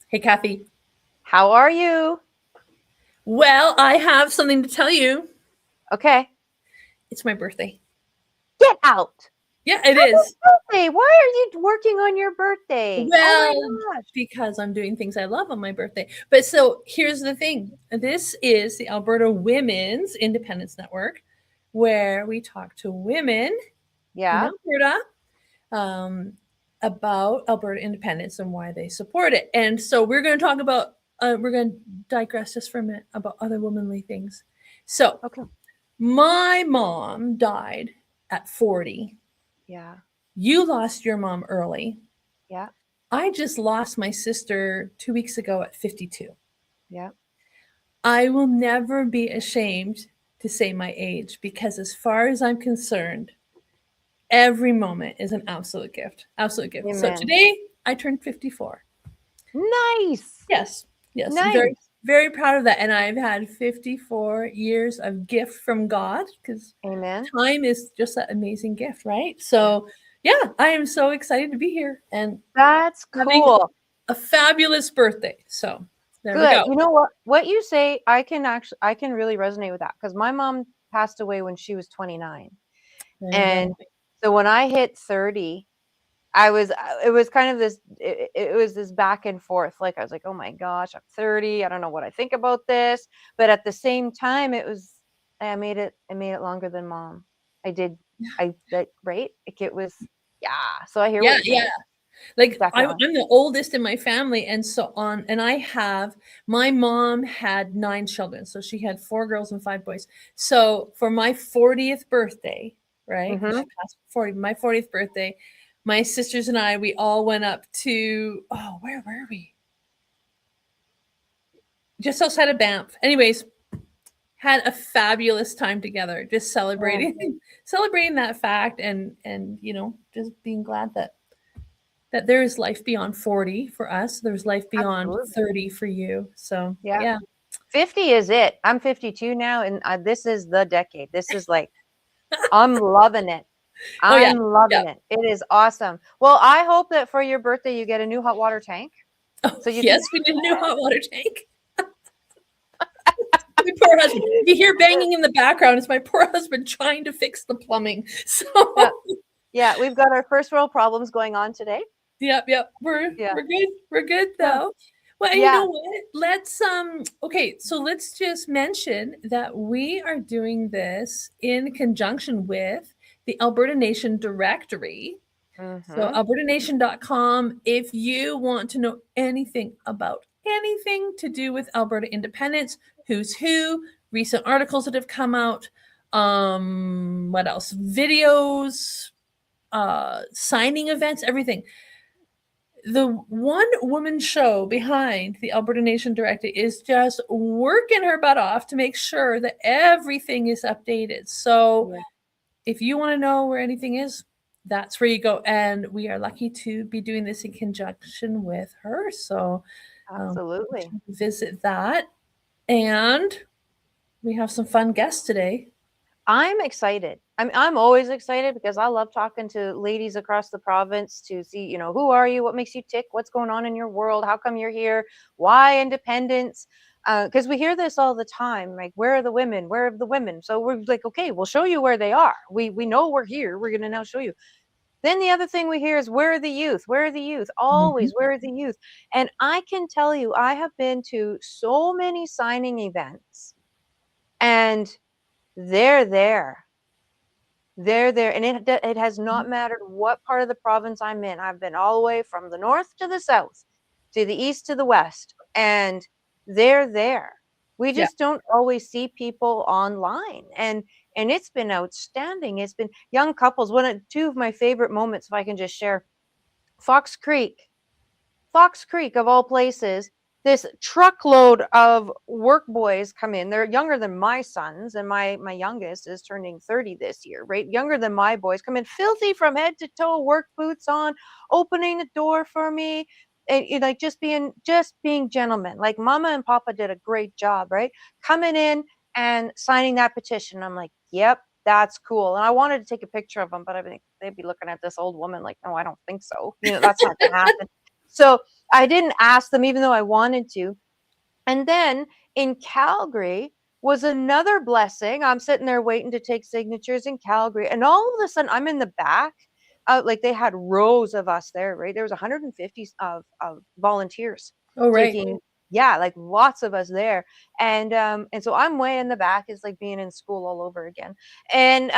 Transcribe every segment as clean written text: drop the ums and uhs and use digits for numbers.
Hey, Kathy. How are you? Well, I have something to tell you. Okay. It's my birthday. Get out. Yeah, it Happy is. birthday. Why are you working on your birthday? Oh my Well, gosh. because I'm doing things I love on my birthday. But so here's the thing, this is the Alberta Women's Independence Network, where we talk to women in Yeah. Alberta um, about Alberta independence and why they support it. And so we're going to talk about, we're going to digress just for a minute about other womanly things. So, Okay. my mom died at 40. Yeah. You lost your mom early. Yeah. I just lost my sister 2 weeks ago at 52. Yeah. I will never be ashamed to say my age because, as far as I'm concerned, every moment is an absolute gift. Absolute gift. So Amen. today I turned 54. Nice. Yes. Yes. Very, Nice. very proud of that. And I've had 54 years of gift from God because Amen. time is just that amazing gift, right? So, yeah, I am so excited to be here and That's having cool. a fabulous birthday. So, there we Good. go. You know what? What you say, I can really resonate with that because my mom passed away when she was 29. There you And go. so when I hit 30, it was kind of this, it was this back and forth. Like, I was like, oh my gosh, I'm 30. I don't know what I think about this. But at the same time, I made it longer than mom. I did. Right. Like it was, yeah. So I hear what Yeah, you're yeah. saying. Like I'm Definitely. the oldest in my family, and so on. And my mom had 9 children, so she had 4 girls and 5 boys. So for my 40th birthday, right? Because Mm-hmm. she passed 40, my 40th birthday, my sisters and I, we all went up to, where were we? Just outside of Banff. Anyways, had a fabulous time together, just Yeah, celebrating celebrating that fact, and just being glad that there is life beyond 40 for us. There's life beyond absolutely. 30 for you. So, Yeah. yeah. 50 is it. I'm 52 now, and this is the decade. This is like, I'm loving it. Oh, yeah. I'm Yeah. loving it. It is awesome. Well, I hope that for your birthday, you get a new hot water tank Oh, so you can. yes, we need a new hot water tank. My poor husband. If you hear banging in the background, it's my poor husband trying to fix the plumbing. So, Yeah. Yeah, we've got our first world problems going on today. yep, yep. Yeah. We're good. We're good Yeah. though. Well, and you Yeah. know what? Let's okay, so let's just mention that we are doing this in conjunction with the Alberta Nation Directory. So Mm-hmm. albertanation.com, if you want to know anything about anything to do with Alberta independence, who's who, recent articles that have come out, what else? Videos, signing events, everything. The one woman show behind the Alberta Nation Directory is just working her butt off to make sure that everything is updated. So Yeah. if you want to know where anything is, that's where you go. And we are lucky to be doing this in conjunction with her. So Absolutely. visit that. And we have some fun guests today. I'm excited. I'm always excited because I love talking to ladies across the province to see, who are you? What makes you tick? What's going on in your world? How come you're here? Why independence? Because we hear this all the time, like, where are the women? Where are the women? So we're like, okay, we'll show you where they are. We know we're here. We're gonna now show you. Then the other thing we hear is, where are the youth? Where are the youth? Mhm. Always, where are the youth? And I can tell you, I have been to so many signing events, and they're there. They're there, and it has not mattered what part of the province I'm in. I've been all the way from the north to the south, to the east to the west, and they're there. We Yeah. just don't always see people online, and it's been outstanding. It's been young couples. Two of my favorite moments, if I can just share, Fox Creek. Fox Creek, of all places, this truckload of work boys come in. They're younger than my sons, and my youngest is turning 30 this year, right? Younger than my boys, come in filthy from head to toe, work boots on, opening the door for me, and like just being gentlemen. Like, mama and papa did a great job, right? Coming in and signing that petition. I'm like, yep, that's cool. And I wanted to take a picture of them, but I think they'd be looking at this old woman like, no, I don't think so. That's not gonna happen. So I didn't ask them, even though I wanted to. And then in Calgary was another blessing. I'm sitting there waiting to take signatures in Calgary, and all of a sudden I'm in the back. Like they had rows of us there, right? There was 150 of volunteers Oh, right. taking, yeah, like lots of us there. And so I'm way in the back. It's like being in school all over again. And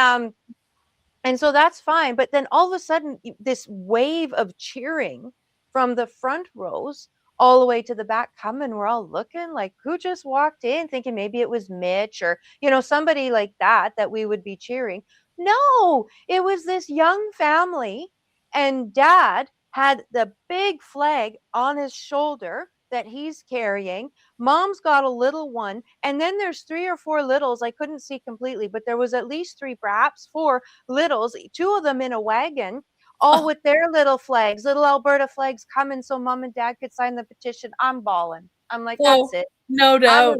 so that's fine. But then all of a sudden, this wave of cheering from the front rows all the way to the back coming, we're all looking like, who just walked in, thinking maybe it was Mitch or, somebody like that we would be cheering. No, it was this young family, and dad had the big flag on his shoulder that he's carrying. Mom's got a little one, and then there's 3 or 4 littles. I couldn't see completely, but there was at least 3, perhaps 4 littles, 2 of them in a wagon, all with their little flags, little Alberta flags coming so mom and dad could sign the petition. I'm bawling. I'm like, that's it. No doubt.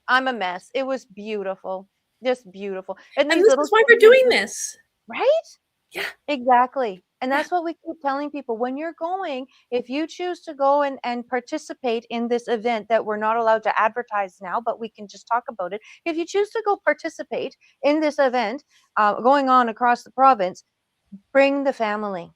I'm a mess. It was beautiful. Just beautiful. And this is why we're doing this. Right? Yeah. Exactly. And that's what we keep telling people. When you're going, if you choose to go and participate in this event that we're not allowed to advertise now, but we can just talk about it. If you choose to go participate in this event going on across the province, bring the family.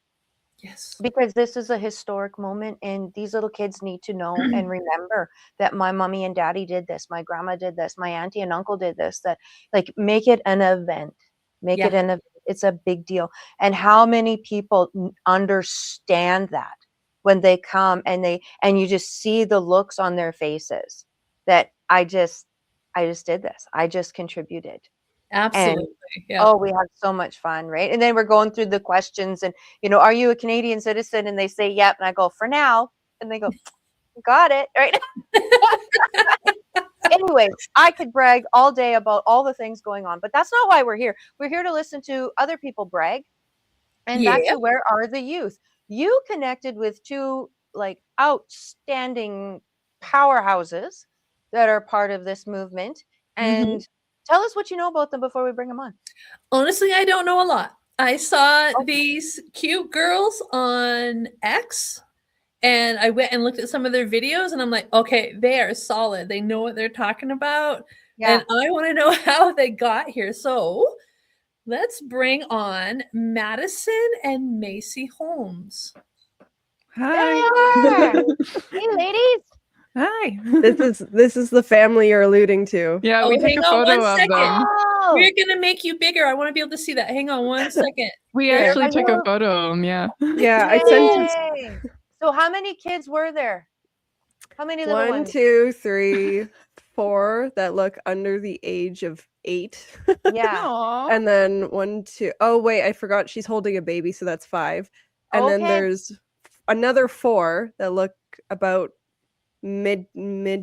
Yes. Because this is a historic moment, and these little kids need to know and remember that my mommy and daddy did this, my grandma did this, my auntie and uncle did this, that like make it an event. Make it an event. It's a big deal. And how many people understand that when they come and you just see the looks on their faces that I just did this. I just contributed. Absolutely. Oh, we had so much fun, right? And then we're going through the questions and, are you a Canadian citizen? And they say, yep. And I go, for now. And they go, got it, right? Anyway, I could brag all day about all the things going on, but that's not why we're here. We're here to listen to other people brag. And back to where are the youth? You connected with 2 like outstanding powerhouses that are part of this movement. And tell us what you know about them before we bring them on. Honestly, I don't know a lot. I saw these cute girls on X, and I went and looked at some of their videos, and I'm like, okay, they are solid. They know what they're talking about. Yeah. And I want to know how they got here. So let's bring on Madison and MayCee Holmes. Hi. Hey, ladies. Hi. This is the family you're alluding to. Yeah, we take a photo of them. Oh. We're gonna make you bigger. I want to be able to see that. Hang on one second. We actually took a photo of them. Yeah. Yeah, I sent. So how many kids were there? How many little 1, ones? 2, 3, 4 that look under the age of 8. Yeah. Aww. And then 1, 2. Oh wait, I forgot she's holding a baby, so that's 5. And then there's another 4 that look about mid.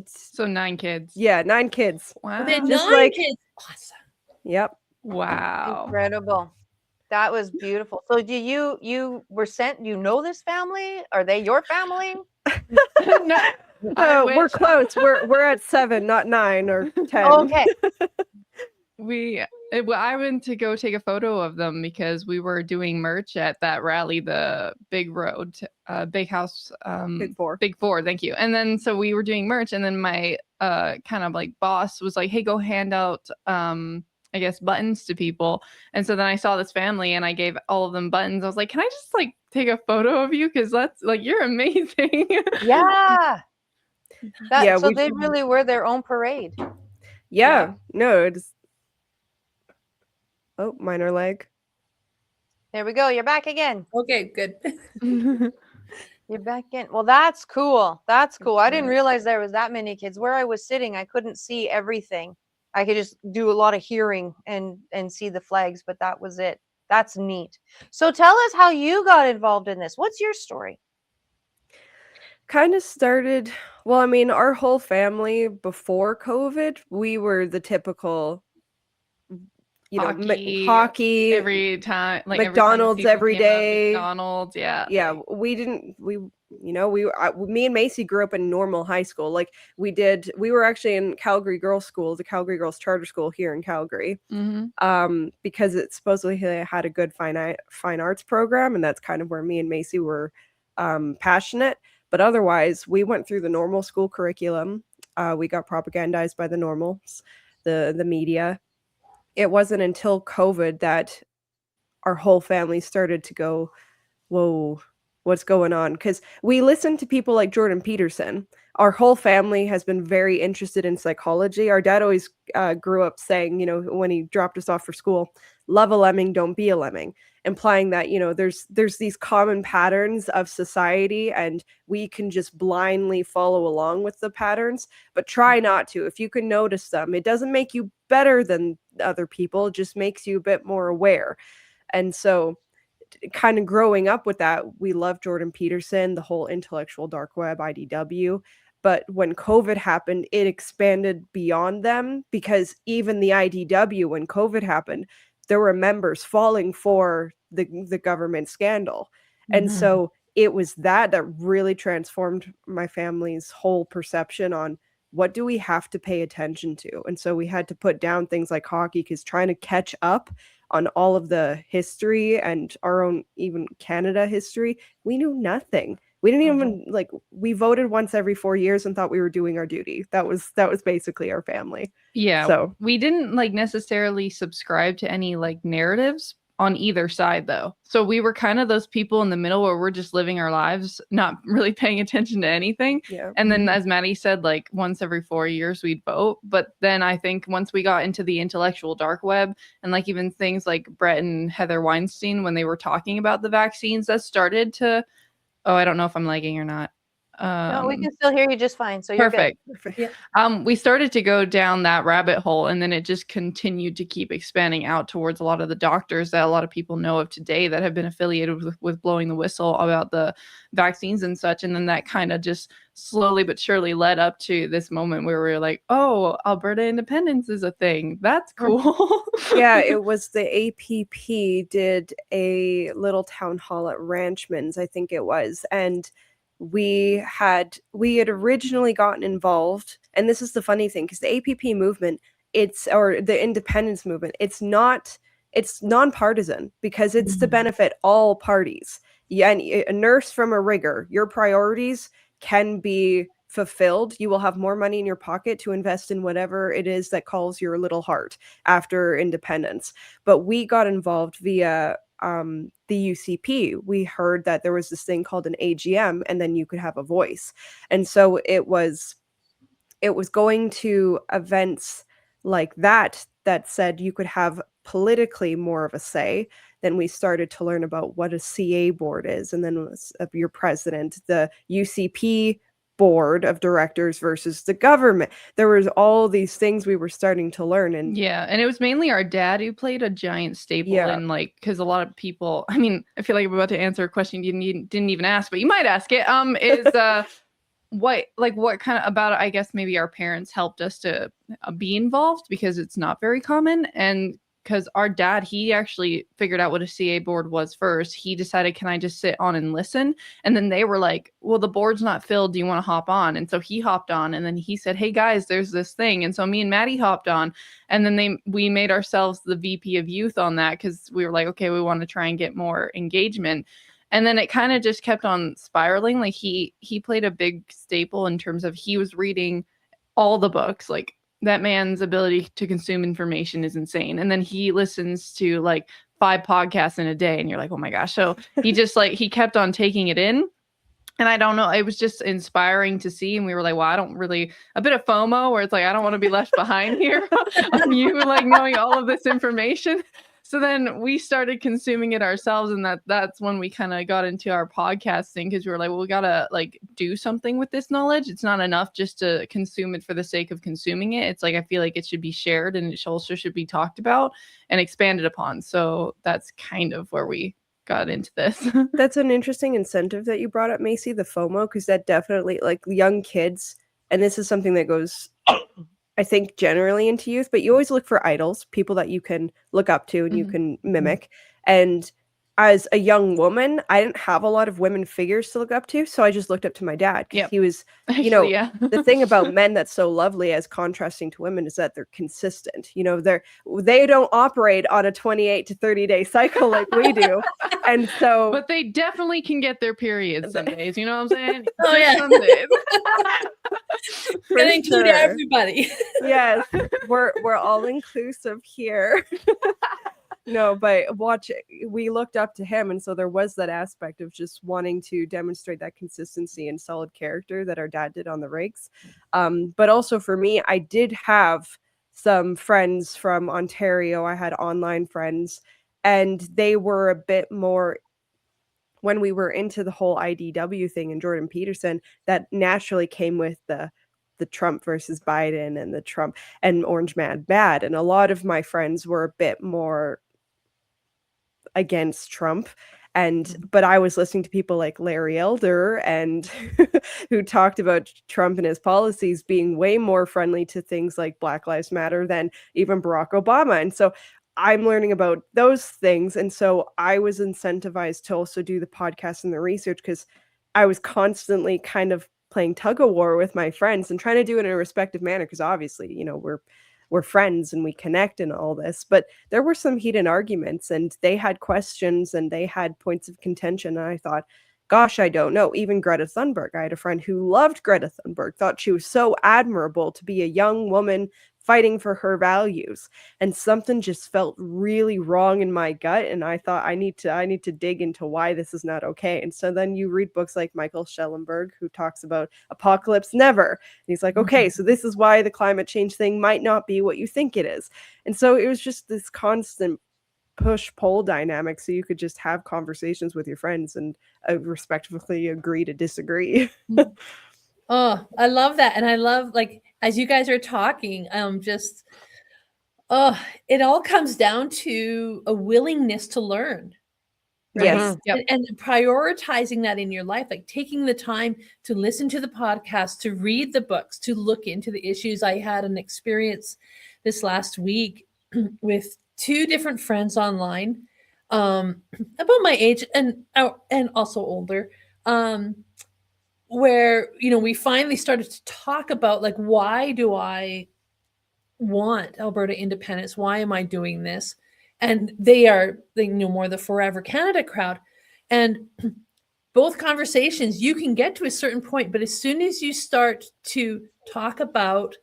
So 9 kids. Yeah, 9 kids. Wow. Just 9 kids. Awesome. Yep. Wow. Incredible. That was beautiful. So you were sent, this family? Are they your family? No. We're close. We're at 7, not 9 or 10. Okay. I went to go take a photo of them because we were doing merch at that rally, the Big Road, Big House, Big Four. Thank you. And then so we were doing merch, and then my kind of like boss was like, "Hey, go hand out I guess buttons to people." And so then I saw this family, and I gave all of them buttons. I was like, "Can I just like take a photo of you? Because that's like you're amazing." Yeah. So they really were their own parade. Yeah. No, it's. Oh, minor leg. There we go. You're back again. Okay, good. You're back in. Well, that's cool. That's cool. I didn't realize there was that many kids. Where I was sitting, I couldn't see everything. I could just do a lot of hearing and see the flags, but that was it. That's neat. So tell us how you got involved in this. What's your story? Kind of started, well, I mean, our whole family before COVID, we were the typical, hockey every time, like McDonald's every day. McDonald's, yeah. Yeah, me and MayCee grew up in normal high school. Like we were actually in Calgary Girls School, the Calgary Girls Charter School here in Calgary, because it supposedly had a good fine arts program, and that's kind of where me and MayCee were passionate. But otherwise, we went through the normal school curriculum. We got propagandized by the normals, the media. It wasn't until COVID that our whole family started to go, whoa, what's going on? Because we listened to people like Jordan Peterson. Our whole family has been very interested in psychology. Our dad always grew up saying, you know, when he dropped us off for school, love a lemming, don't be a lemming, implying that, you know, there's these common patterns of society and we can just blindly follow along with the patterns, but try not to. If you can notice them, it doesn't make you better than other people, it just makes you a bit more aware. And so kind of growing up with that, we love Jordan Peterson, the whole intellectual dark web, IDW. But when COVID happened, it expanded beyond them, because even the IDW, when COVID happened, there were members falling for the government scandal. And so it was that really transformed my family's whole perception on what do we have to pay attention to. And so we had to put down things like hockey, because trying to catch up on all of the history and our own even Canada history, we knew nothing. We didn't even we voted once every 4 years and thought we were doing our duty. That was basically our family. Yeah. So we didn't necessarily subscribe to any narratives on either side, though. So we were kind of those people in the middle where we're just living our lives, not really paying attention to anything. Yeah. And then, as Maddie said, once every 4 years we'd vote. But then I think once we got into the intellectual dark web and even things like Brett and Heather Weinstein, when they were talking about the vaccines, that started to, I don't know if I'm lagging or not. No, we can still hear you just fine. So you're perfect. good. Yeah. We started to go down that rabbit hole, and then it just continued to keep expanding out towards a lot of the doctors that a lot of people know of today that have been affiliated with blowing the whistle about the vaccines and such. And then that kind of just slowly but surely led up to this moment where we were like, oh, Alberta Independence is a thing. That's cool. Yeah, it was the APP did a little town hall at Ranchman's, I think it was. And we had originally gotten involved, and this is the funny thing, because the APP movement, or the independence movement, it's nonpartisan, because it's to benefit all parties. Yeah, and a nurse from a rigger, your priorities can be fulfilled. You will have more money in your pocket to invest in whatever it is that calls your little heart after independence. But we got involved via the UCP. We heard that there was this thing called an AGM, and then you could have a voice. And so it was going to events like that said you could have politically more of a say. Then we started to learn about what a CA board is, and then your president, the UCP board of directors versus the government. There was all these things we were starting to learn. And and it was mainly our dad who played a giant staple in because a lot of people, I mean, I feel like I'm about to answer a question you didn't even ask, but you might ask it, is what kind of about, I guess maybe our parents helped us to be involved, because it's not very common. And because our dad, he actually figured out what a CA board was first. He decided, can I just sit on and listen? And then they were like, well, the board's not filled. Do you want to hop on? And so he hopped on, and then he said, hey guys, there's this thing. And so me and Maddie hopped on, and then we made ourselves the VP of youth on that, because we were like, okay, we want to try and get more engagement. And then it kind of just kept on spiraling. He played a big staple in terms of he was reading all the books. That man's ability to consume information is insane. And then he listens to 5 podcasts in a day, and you're like, oh my gosh. So he just he kept on taking it in. And I don't know, it was just inspiring to see. And we were like, well, a bit of FOMO, where it's I don't want to be left behind here on you knowing all of this information. So then we started consuming it ourselves, and that's when we kind of got into our podcasting, because we were like, well, we gotta do something with this knowledge. It's not enough just to consume it for the sake of consuming it. It's I feel like it should be shared, and it also should be talked about and expanded upon. So that's kind of where we got into this. That's an interesting incentive that you brought up, MayCee, the FOMO, because that definitely young kids, and this is something that goes I think generally into youth, but you always look for idols, people that you can look up to and you can mimic. And as a young woman, I didn't have a lot of women figures to look up to, so I just looked up to my dad. Yep. He was, Actually, you know, yeah. the thing about men that's so lovely as contrasting to women is that they're consistent. You know, they don't operate on a 28 to 30 day cycle like we do. And so But they definitely can get their periods some days, you know what I'm saying? Oh, Just yeah. some days. for Gonna include sure. everybody. Yes, we're all inclusive here. No, but we looked up to him, and so there was that aspect of just wanting to demonstrate that consistency and solid character that our dad did on the rigs. But also for me, I did have some friends from Ontario. I had online friends, and they were a bit more, when we were into the whole IDW thing and Jordan Peterson, that naturally came with the Trump versus Biden and the Trump and Orange Man Bad. And a lot of my friends were a bit more against Trump. But I was listening to people like Larry Elder and who talked about Trump and his policies being way more friendly to things like Black Lives Matter than even Barack Obama. And so I'm learning about those things. And so I was incentivized to also do the podcast and the research, because I was constantly kind of playing tug of war with my friends and trying to do it in a respectful manner, because obviously, you know, we're friends and we connect and all this. But there were some heated arguments, and they had questions and they had points of contention. And I thought, gosh, I don't know. Even Greta Thunberg, I had a friend who loved Greta Thunberg, thought she was so admirable to be a young woman fighting for her values, and something just felt really wrong in my gut, and I thought I need to dig into why this is not okay. And so then you read books like Michael Schellenberg, who talks about apocalypse never, and he's like, okay, so this is why the climate change thing might not be what you think it is. And so it was just this constant push-pull dynamic, so you could just have conversations with your friends and respectfully agree to disagree. Oh, I love that. And I love, like, as you guys are talking, it all comes down to a willingness to learn. Right? Yes. Yep. And prioritizing that in your life, like taking the time to listen to the podcast, to read the books, to look into the issues. I had an experience this last week with two different friends online, about my age and also older, where, you know, we finally started to talk about, like, why do I want Alberta independence? Why am I doing this? And they know more the Forever Canada crowd. And both conversations, you can get to a certain point, but as soon as you start to talk about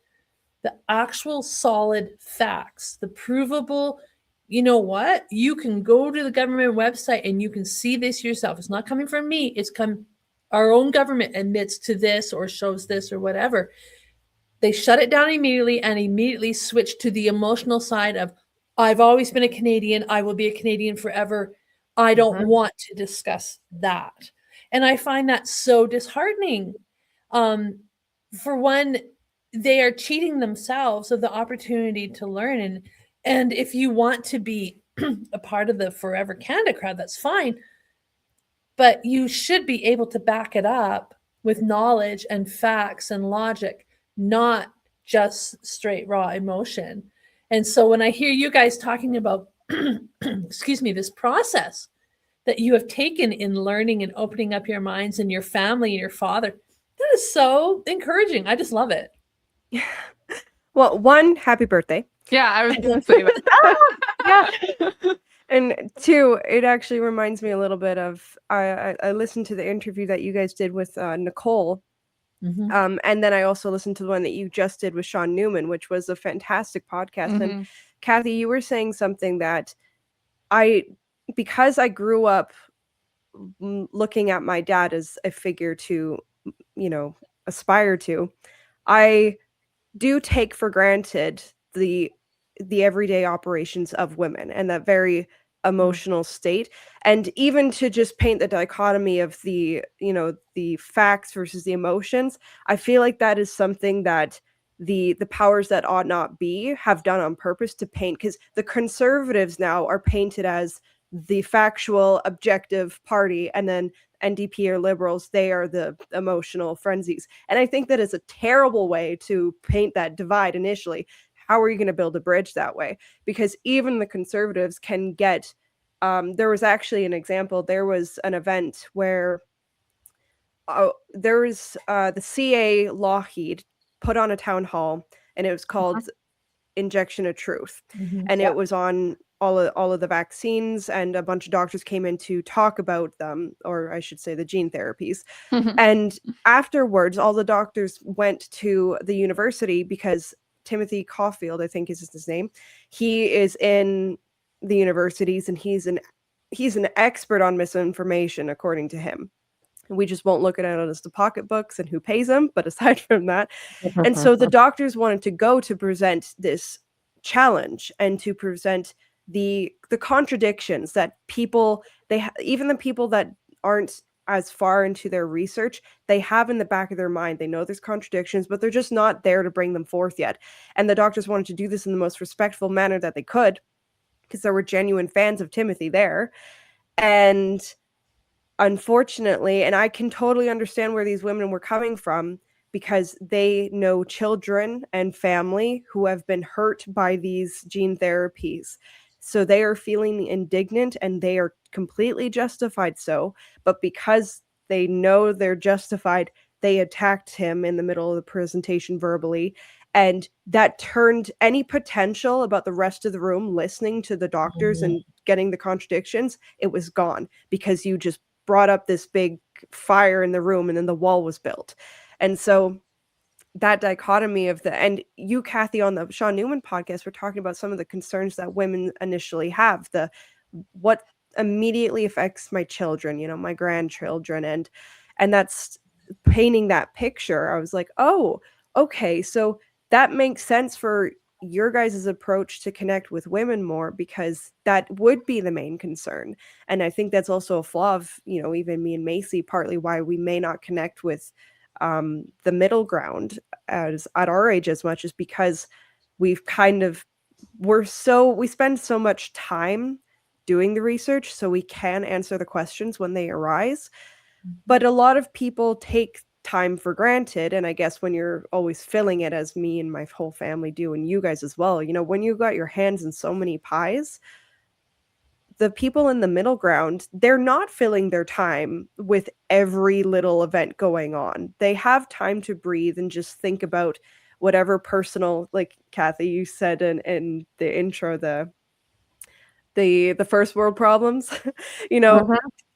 the actual solid facts, the provable, you know what? You can go to the government website and you can see this yourself. It's not coming from me. It's our own government admits to this or shows this or whatever. They shut it down immediately and immediately switch to the emotional side of, I've always been a Canadian. I will be a Canadian forever. I don't want to discuss that. And I find that so disheartening. For one, they are cheating themselves of the opportunity to learn. And if you want to be a part of the Forever Canada crowd, that's fine. But you should be able to back it up with knowledge and facts and logic, not just straight raw emotion. And so when I hear you guys talking about, excuse me, this process that you have taken in learning and opening up your minds and your family and your father, that is so encouraging. I just love it. Well, one, happy birthday. Yeah, I was going to say that. Yeah. And two, it actually reminds me a little bit of, I listened to the interview that you guys did with Nicole. Mm-hmm. And then I also listened to the one that you just did with Sean Newman, which was a fantastic podcast. Mm-hmm. And Kathy, you were saying something that because I grew up looking at my dad as a figure to, you know, aspire to, I do take for granted the everyday operations of women and that very emotional state. And even to just paint the dichotomy of the, you know, the facts versus the emotions, I feel like that is something that the powers that ought not be have done on purpose to paint, because the conservatives now are painted as the factual objective party, and then NDP or liberals, they are the emotional frenzies. And I think that is a terrible way to paint that divide initially. How are you going to build a bridge that way? Because even the conservatives can get there was actually an example. There was an event where there was the CA Lockheed put on a town hall, and it was called Injection of Truth. And it was on all of the vaccines, and a bunch of doctors came in to talk about them, or I should say the gene therapies. And afterwards, all the doctors went to the university because Timothy Caulfield, I think is his name, he is in the universities, and he's an expert on misinformation, according to him. We just won't look at it as the pocketbooks and who pays them, but aside from that. And so the doctors wanted to go to present this challenge and to present the contradictions that people, even the people that aren't as far into their research, they have in the back of their mind. They know there's contradictions, but they're just not there to bring them forth yet. And the doctors wanted to do this in the most respectful manner that they could, because there were genuine fans of Timothy there. And unfortunately, and I can totally understand where these women were coming from, because they know children and family who have been hurt by these gene therapies. So they are feeling indignant, and they are completely justified so. But because they know they're justified, they attacked him in the middle of the presentation verbally. And that turned any potential about the rest of the room listening to the doctors and getting the contradictions, it was gone, because you just brought up this big fire in the room, and then the wall was built. And so that dichotomy of and you, Kathy, on the Sean Newman podcast, we're talking about some of the concerns that women initially have, what immediately affects my children, my grandchildren, and that's painting that picture. I was like, oh, okay, so that makes sense for your guys' approach to connect with women more, because that would be the main concern. And I think that's also a flaw of, even me and MayCee, partly why we may not connect with the middle ground as at our age as much, is because we've we spend so much time doing the research so we can answer the questions when they arise. But a lot of people take time for granted, and I guess when you're always filling it, as me and my whole family do, and you guys as well, when you got your hands in so many pies, the people in the middle ground, they're not filling their time with every little event going on. They have time to breathe and just think about whatever personal, like Kathy, you said in the intro, the first world problems,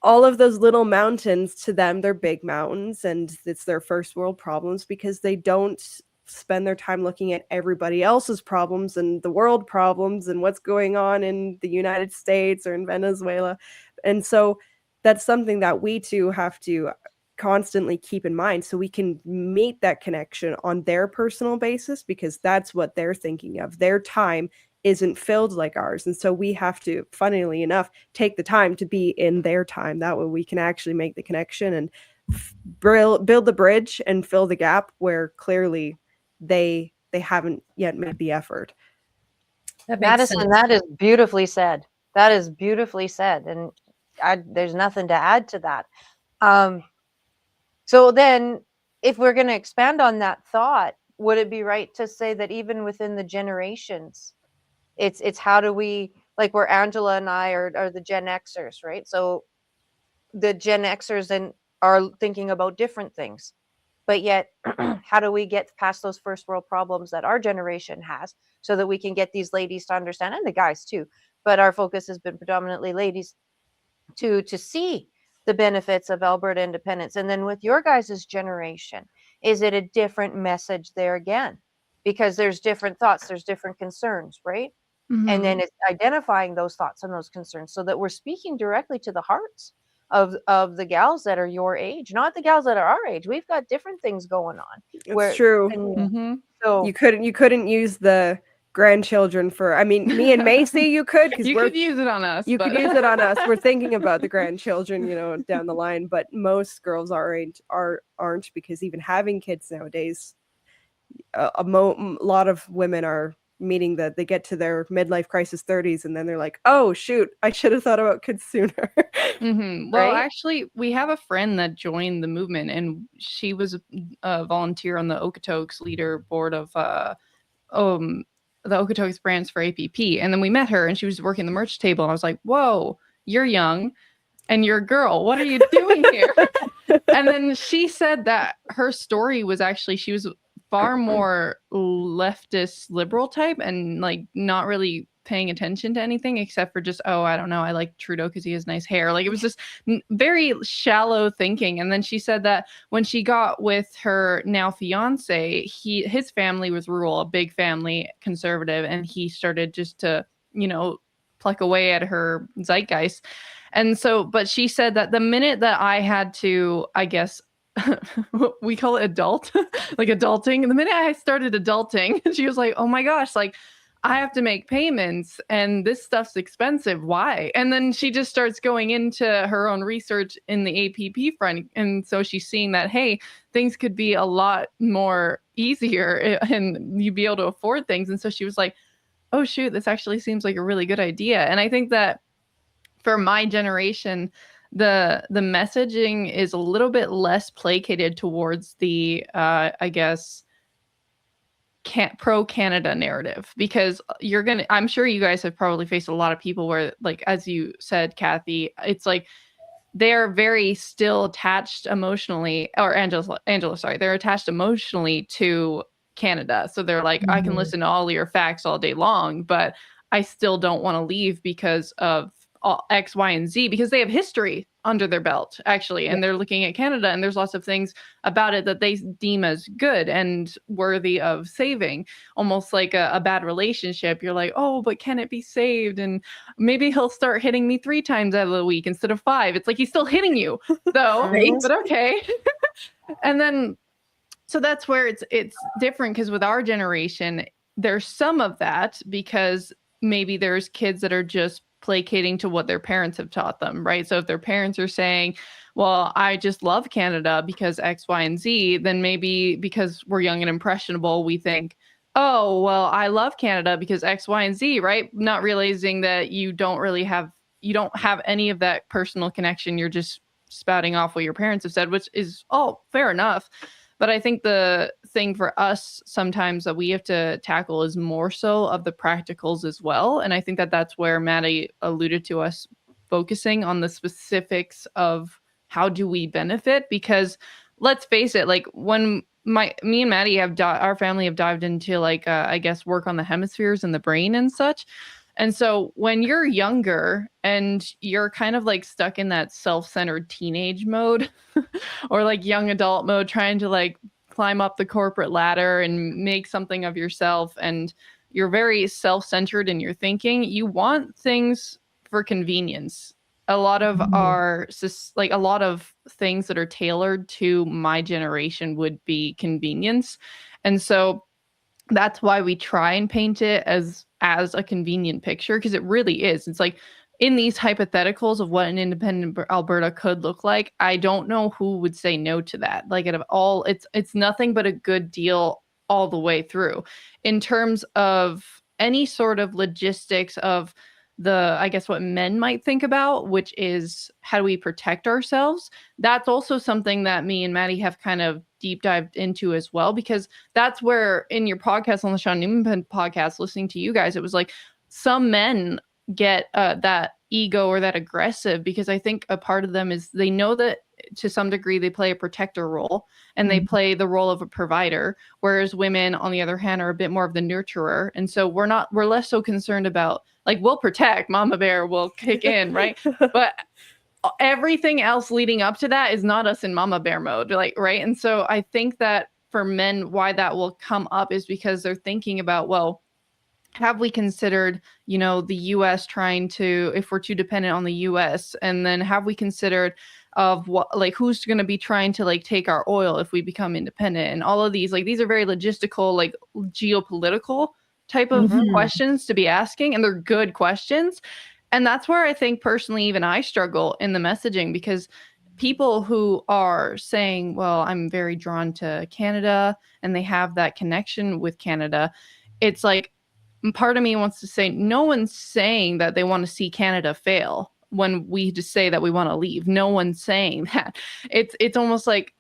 all of those little mountains, to them, they're big mountains, and it's their first world problems, because they don't spend their time looking at everybody else's problems and the world problems and what's going on in the United States or in Venezuela. And so that's something that we too have to constantly keep in mind, so we can meet that connection on their personal basis, because that's what they're thinking of. Their time isn't filled like ours. And so we have to, funnily enough, take the time to be in their time. That way we can actually make the connection and build the bridge and fill the gap where clearly they haven't yet made the effort. Madison, that is beautifully said. That is beautifully said. And there's nothing to add to that. So then, if we're going to expand on that thought, would it be right to say that even within the generations, it's how do we, like where Angela and I are the Gen Xers, right? So the Gen Xers are thinking about different things, but yet how do we get past those first world problems that our generation has, so that we can get these ladies to understand, and the guys too, but our focus has been predominantly ladies, to see the benefits of Alberta independence. And then with your guys' generation, is it a different message there again? Because there's different thoughts, there's different concerns, right? And then it's identifying those thoughts and those concerns, so that we're speaking directly to the hearts of the gals that are your age, not the gals that are our age. We've got different things going on. It's true. So you couldn't use the grandchildren for, I mean, me and MayCee, you could, because you could use it on us. You could use it on us. We're thinking about the grandchildren, down the line, but most girls our age aren't, because even having kids nowadays, a lot of women are meeting that they get to their midlife crisis 30s, and then they're like, oh shoot, I should have thought about kids sooner. Well, actually, we have a friend that joined the movement, and she was a volunteer on the Okotoks leader board of the Okotoks branch for APP. And then we met her, and she was working the merch table. And I was like, whoa, you're young and you're a girl. What are you doing here? And then she said that her story was actually, she was far more leftist liberal type and like not really paying attention to anything except for just, oh, I don't know, I like Trudeau because he has nice hair. Like it was just very shallow thinking. And then she said that when she got with her now fiance, his family was rural, a big family, conservative, and he started just to, you know, pluck away at her zeitgeist. And so, but she said that the minute that I had to, I guess, we call it adult, like adulting. The minute I started adulting, she was like, oh my gosh, like I have to make payments and this stuff's expensive. Why? And then she just starts going into her own research in the APP front. And so she's seeing that, hey, things could be a lot more easier and you'd be able to afford things. And so she was like, oh shoot, this actually seems like a really good idea. And I think that for my generation, the messaging is a little bit less placated towards the I guess pro Canada narrative, because I'm sure you guys have probably faced a lot of people where, like as you said, Kathy, it's like they're very still attached emotionally, or Angela, sorry, they're attached emotionally to Canada. So they're like, I can listen to all your facts all day long, but I still don't want to leave because of X, Y, and Z, because they have history under their belt, actually. And they're looking at Canada, and there's lots of things about it that they deem as good and worthy of saving. Almost like a bad relationship. You're like, oh, but can it be saved? And maybe he'll start hitting me 3 times out of the week instead of 5. It's like he's still hitting you, though. Right. But okay. And then, so that's where it's different, because with our generation, there's some of that, because maybe there's kids that are just placating to what their parents have taught them, right? So if their parents are saying, well, I just love Canada because X, Y, and Z, then maybe because we're young and impressionable, we think, oh, well, I love Canada because X, Y, and Z, right? Not realizing that you don't have any of that personal connection. You're just spouting off what your parents have said, which is all fair enough. But I think the thing for us sometimes that we have to tackle is more so of the practicals as well. And I think that that's where Maddie alluded to us focusing on the specifics of how do we benefit? Because let's face it, like when me and Maddie our family have dived into like, I guess, work on the hemispheres and the brain and such. And so when you're younger and you're kind of like stuck in that self-centered teenage mode or like young adult mode, trying to like climb up the corporate ladder and make something of yourself, and you're very self-centered in your thinking, you want things for convenience. A lot of a lot of things that are tailored to my generation would be convenience. And so that's why we try and paint it as a convenient picture, because it really is. It's like in these hypotheticals of what an independent Alberta could look like, I don't know who would say no to that. Like out of all, it's nothing but a good deal all the way through. In terms of any sort of logistics of I guess what men might think about, which is how do we protect ourselves? That's also something that me and Maddie have kind of deep dived into as well, because that's where in your podcast, on the Sean Newman podcast, listening to you guys, it was like some men get that ego or that aggressive, because I think a part of them is they know that to some degree they play a protector role and they play the role of a provider, whereas women on the other hand are a bit more of the nurturer. And so we're less so concerned about, like, we'll protect, mama bear will kick in, right? But everything else leading up to that is not us in mama bear mode, like, right? And so I think that for men, why that will come up is because they're thinking about, well, have we considered, the US trying to, if we're too dependent on the US, and then have we considered of what, like, who's going to be trying to like take our oil if we become independent, and all of these, like, these are very logistical, like geopolitical type of questions to be asking, and they're good questions. And that's where I think personally, even I struggle in the messaging, because people who are saying, well, I'm very drawn to Canada, and they have that connection with Canada, it's like, part of me wants to say, no one's saying that they want to see Canada fail when we just say that we want to leave. No one's saying that. It's almost like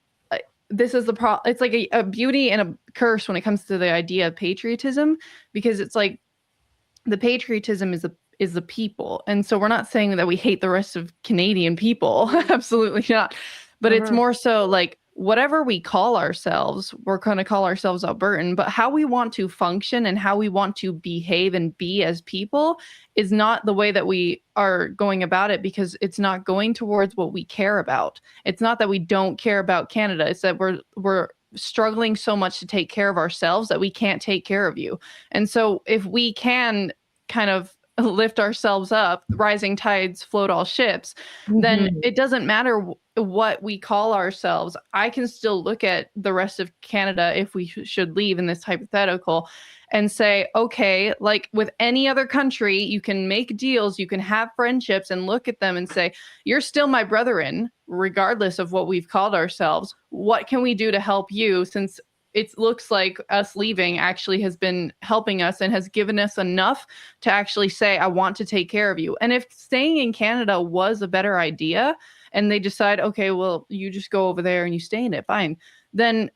this is the problem. It's like a beauty and a curse when it comes to the idea of patriotism, because it's like the patriotism is the people. And so we're not saying that we hate the rest of Canadian people. Absolutely not. But it's more so like whatever we call ourselves, we're going to call ourselves Albertan, but how we want to function and how we want to behave and be as people is not the way that we are going about it, because it's not going towards what we care about. It's not that we don't care about Canada. It's that we're struggling so much to take care of ourselves that we can't take care of you. And so if we can kind of lift ourselves up, rising tides float all ships, then it doesn't matter what we call ourselves. I can still look at the rest of Canada, if we should leave in this hypothetical, and say, okay, like with any other country, you can make deals, you can have friendships, and look at them and say, you're still my brethren, regardless of what we've called ourselves. What can we do to help you, since it looks like us leaving actually has been helping us and has given us enough to actually say, I want to take care of you. And if staying in Canada was a better idea and they decide, okay, well, you just go over there and you stay in it, fine. Then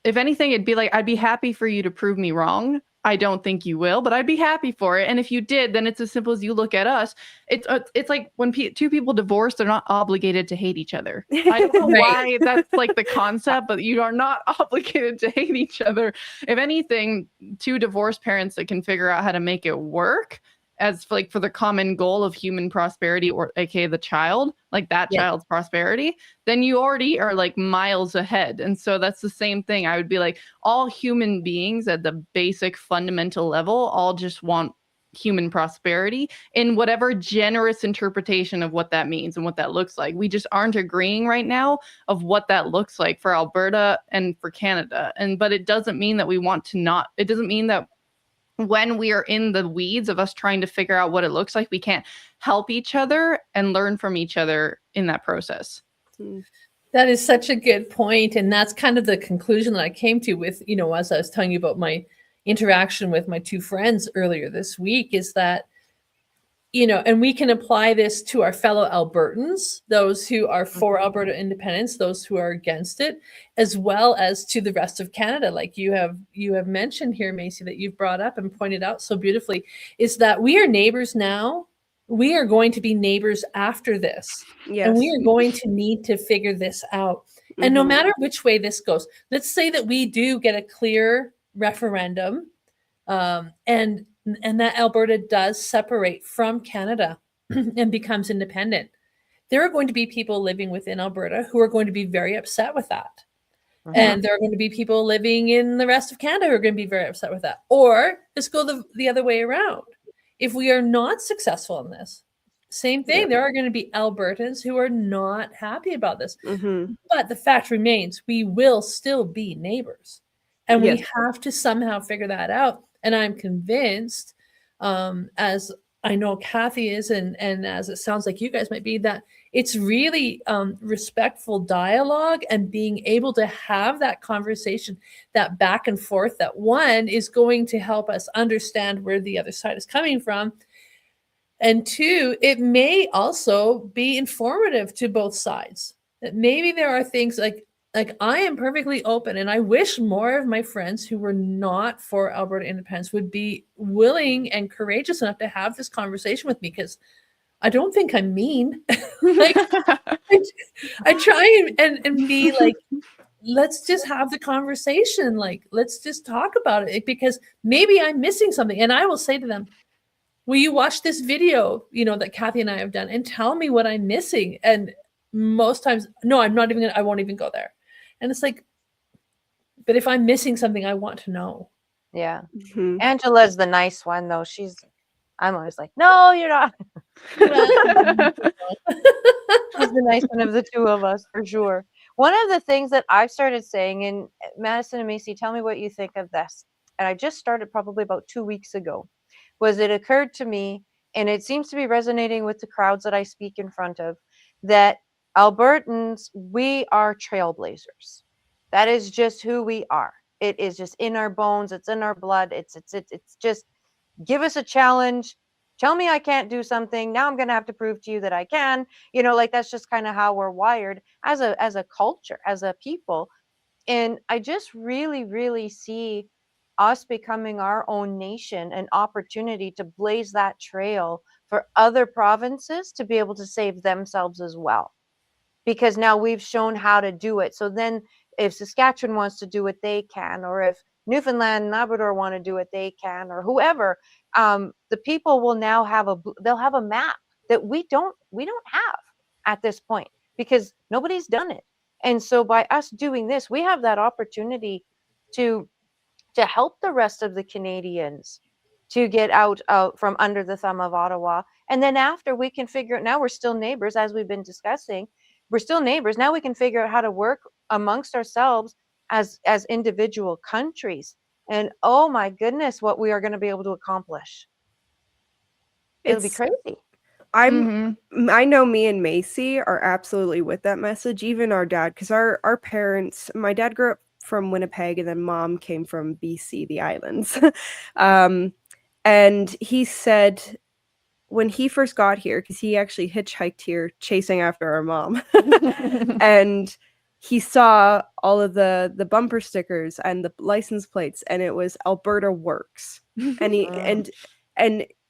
if anything, it'd be like, I'd be happy for you to prove me wrong. I don't think you will, but I'd be happy for it. And if you did, then it's as simple as you look at us. It's like when two people divorce, they're not obligated to hate each other. I don't know why that's like the concept, but you are not obligated to hate each other. If anything, two divorced parents that can figure out how to make it work as like for the common goal of human prosperity, or aka the child, like that child's prosperity, then you already are like miles ahead. And so that's the same thing. I would be like, all human beings at the basic fundamental level all just want human prosperity in whatever generous interpretation of what that means and what that looks like. We just aren't agreeing right now of what that looks like for Alberta and for Canada. But it doesn't mean that we want to not, it doesn't mean that when we are in the weeds of us trying to figure out what it looks like, we can't help each other and learn from each other in that process. That is such a good point. And that's kind of the conclusion that I came to with, as I was telling you about my interaction with my two friends earlier this week, is that, and we can apply this to our fellow Albertans, those who are for Alberta independence, those who are against it, as well as to the rest of Canada, like you have mentioned here, MayCee, that you've brought up and pointed out so beautifully, is that we are neighbors now. We are going to be neighbors after this. Yes. And we are going to need to figure this out. And no matter which way this goes, let's say that we do get a clear referendum, and that Alberta does separate from Canada and becomes independent. There are going to be people living within Alberta who are going to be very upset with that. And there are going to be people living in the rest of Canada who are going to be very upset with that. Or let's go the other way around. If we are not successful in this, same thing. There are going to be Albertans who are not happy about this. But the fact remains, we will still be neighbors. And we have to somehow figure that out. And I'm convinced, as I know Kathy is, and as it sounds like you guys might be, that it's really respectful dialogue and being able to have that conversation, that back and forth, that one is going to help us understand where the other side is coming from. And two, it may also be informative to both sides. That maybe there are things like I am perfectly open, and I wish more of my friends who were not for Alberta independence would be willing and courageous enough to have this conversation with me, because I don't think I'm mean. Like I try and be like, let's just have the conversation. Like, let's just talk about it, because maybe I'm missing something. And I will say to them, will you watch this video, that Kathy and I have done, and tell me what I'm missing? And most times, no, I won't even go there. And it's like, but if I'm missing something, I want to know. Yeah. Angela's the nice one, though. I'm always like, no, you're not. She's the nice one of the two of us, for sure. One of the things that I've started saying, and Madison and MayCee, tell me what you think of this. And I just started probably about 2 weeks ago, was it occurred to me, and it seems to be resonating with the crowds that I speak in front of, that Albertans, we are trailblazers. That is just who we are. It is just in our bones. It's in our blood. It's just, give us a challenge. Tell me I can't do something. Now I'm going to have to prove to you that I can. That's just kind of how we're wired as a culture, as a people. And I just really, really see us becoming our own nation, an opportunity to blaze that trail for other provinces to be able to save themselves as well. Because now we've shown how to do it. So then if Saskatchewan wants to do it, they can, or if Newfoundland and Labrador want to do it, they can, or whoever, the people will now they'll have a map that we don't have at this point, because nobody's done it. And so by us doing this, we have that opportunity to help the rest of the Canadians to get out from under the thumb of Ottawa. And then after, we can figure out, now we're still neighbors, as we've been discussing. We're still neighbors. Now we can figure out how to work amongst ourselves as individual countries. And oh my goodness, what we are going to be able to accomplish. It'll be crazy. I know me and MayCee are absolutely with that message. Even our dad, because our parents, my dad grew up from Winnipeg, and then mom came from BC, the islands. And he said when he first got here, because he actually hitchhiked here chasing after our mom, and he saw all of the bumper stickers and the license plates, and it was Alberta Works. And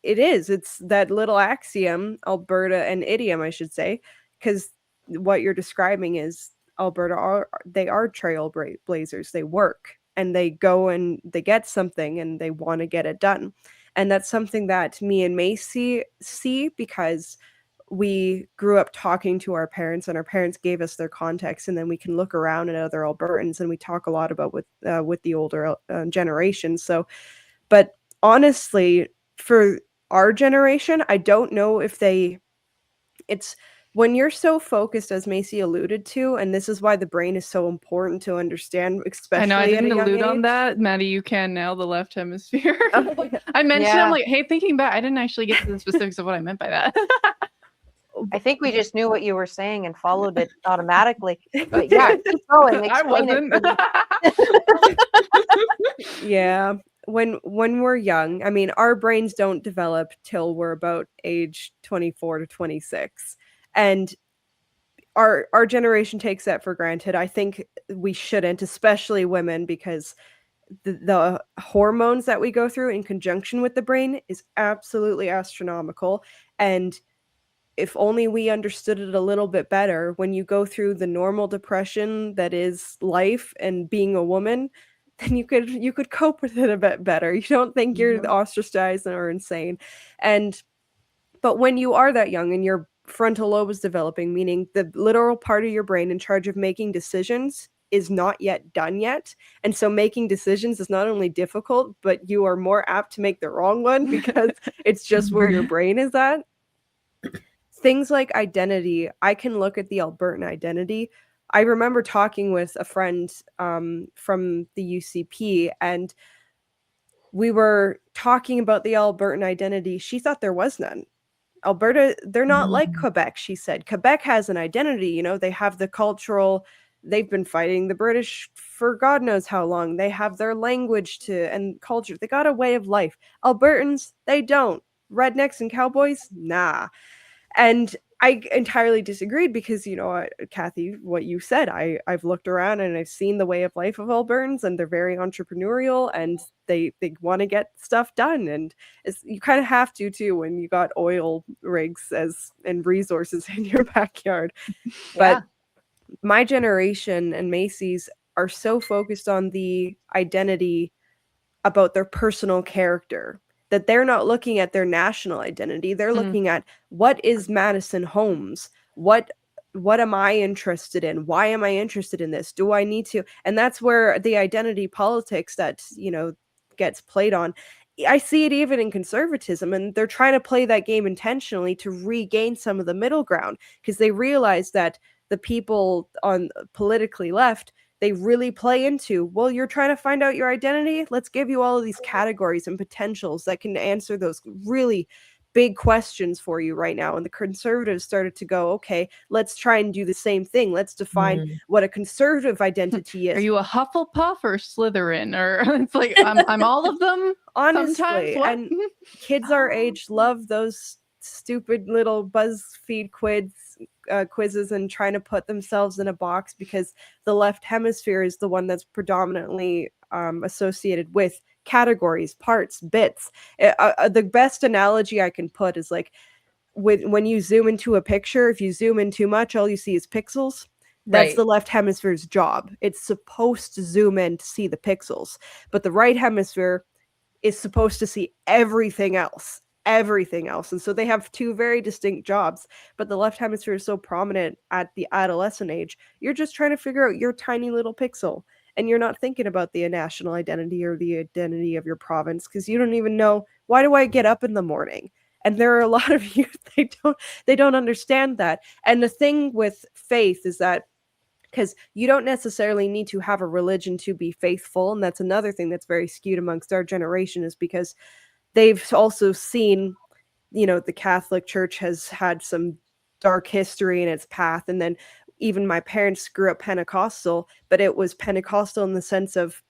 it's that little axiom, Alberta, and idiom, I should say, because what you're describing is Alberta they are trailblazers. They work, and they go and they get something, and they want to get it done. And that's something that me and MayCee see, because we grew up talking to our parents, and our parents gave us their context, and then we can look around at other Albertans, and we talk a lot about with the older generation. So, but honestly, for our generation, I don't know if it's when you're so focused, as MayCee alluded to, and this is why the brain is so important to understand, especially I know I didn't at a allude young on age. that. Maddie, you can now, the left hemisphere. Oh, I mentioned, Yeah. I'm like, hey, thinking back, I didn't actually get to the specifics of what I meant by that. I think we just knew what you were saying and followed it automatically. But yeah, keep going. I Explain wasn't. Yeah. When we're young, I mean, our brains don't develop till we're about age 24 to 26. And our generation takes that for granted. I think we shouldn't, especially women, because the hormones that we go through in conjunction with the brain is absolutely astronomical. And if only we understood it a little bit better, when you go through the normal depression that is life and being a woman, then you could cope with it a bit better. You don't think you're ostracized or insane. But when you are that young and your frontal lobe is developing, meaning the literal part of your brain in charge of making decisions is not yet done yet. And so making decisions is not only difficult, but you are more apt to make the wrong one because it's just where your brain is at. Things like identity, I can look at the Albertan identity. I remember talking with a friend from the UCP, and we were talking about the Albertan identity. She thought there was none. Alberta, they're not like Quebec, she said. Quebec has an identity, they have the cultural, they've been fighting the British for God knows how long. They have their language and culture. They got a way of life. Albertans, they don't. Rednecks and cowboys, nah. And I entirely disagreed because, Kathy, what you said, I've looked around and I've seen the way of life of Albertans, and they're very entrepreneurial, and they want to get stuff done. And you kind of have to, too, when you got oil rigs and resources in your backyard. Yeah. But my generation and MayCee's are so focused on the identity about their personal character that they're not looking at their national identity. They're looking at, what is Madison Holmes? What am I interested in? Why am I interested in this? Do I need to? And that's where the identity politics that, gets played on. I see it even in conservatism, and they're trying to play that game intentionally to regain some of the middle ground, because they realize that the people on politically left, they really play into, well, you're trying to find out your identity? Let's give you all of these categories and potentials that can answer those really big questions for you right now. And the conservatives started to go, okay, let's try and do the same thing. Let's define what a conservative identity is. Are you a Hufflepuff or Slytherin? Or it's like, I'm all of them. Honestly, and kids our age love those stupid little BuzzFeed quizzes and trying to put themselves in a box, because the left hemisphere is the one that's predominantly associated with categories, parts, bits. The best analogy I can put is like, when you zoom into a picture, if you zoom in too much, all you see is pixels. That's Right. the left hemisphere's job. It's supposed to zoom in to see the pixels, but the right hemisphere is supposed to see everything else. And so they have two very distinct jobs, but the left hemisphere is so prominent at the adolescent age. You're just trying to figure out your tiny little pixel, and you're not thinking about the national identity or the identity of your province, because you don't even know, why do I get up in the morning? And there are a lot of youth, they don't understand that. And the thing with faith is that, because you don't necessarily need to have a religion to be faithful, and that's another thing that's very skewed amongst our generation, is because they've also seen, the Catholic Church has had some dark history in its path. And then even my parents grew up Pentecostal, but it was Pentecostal in the sense of,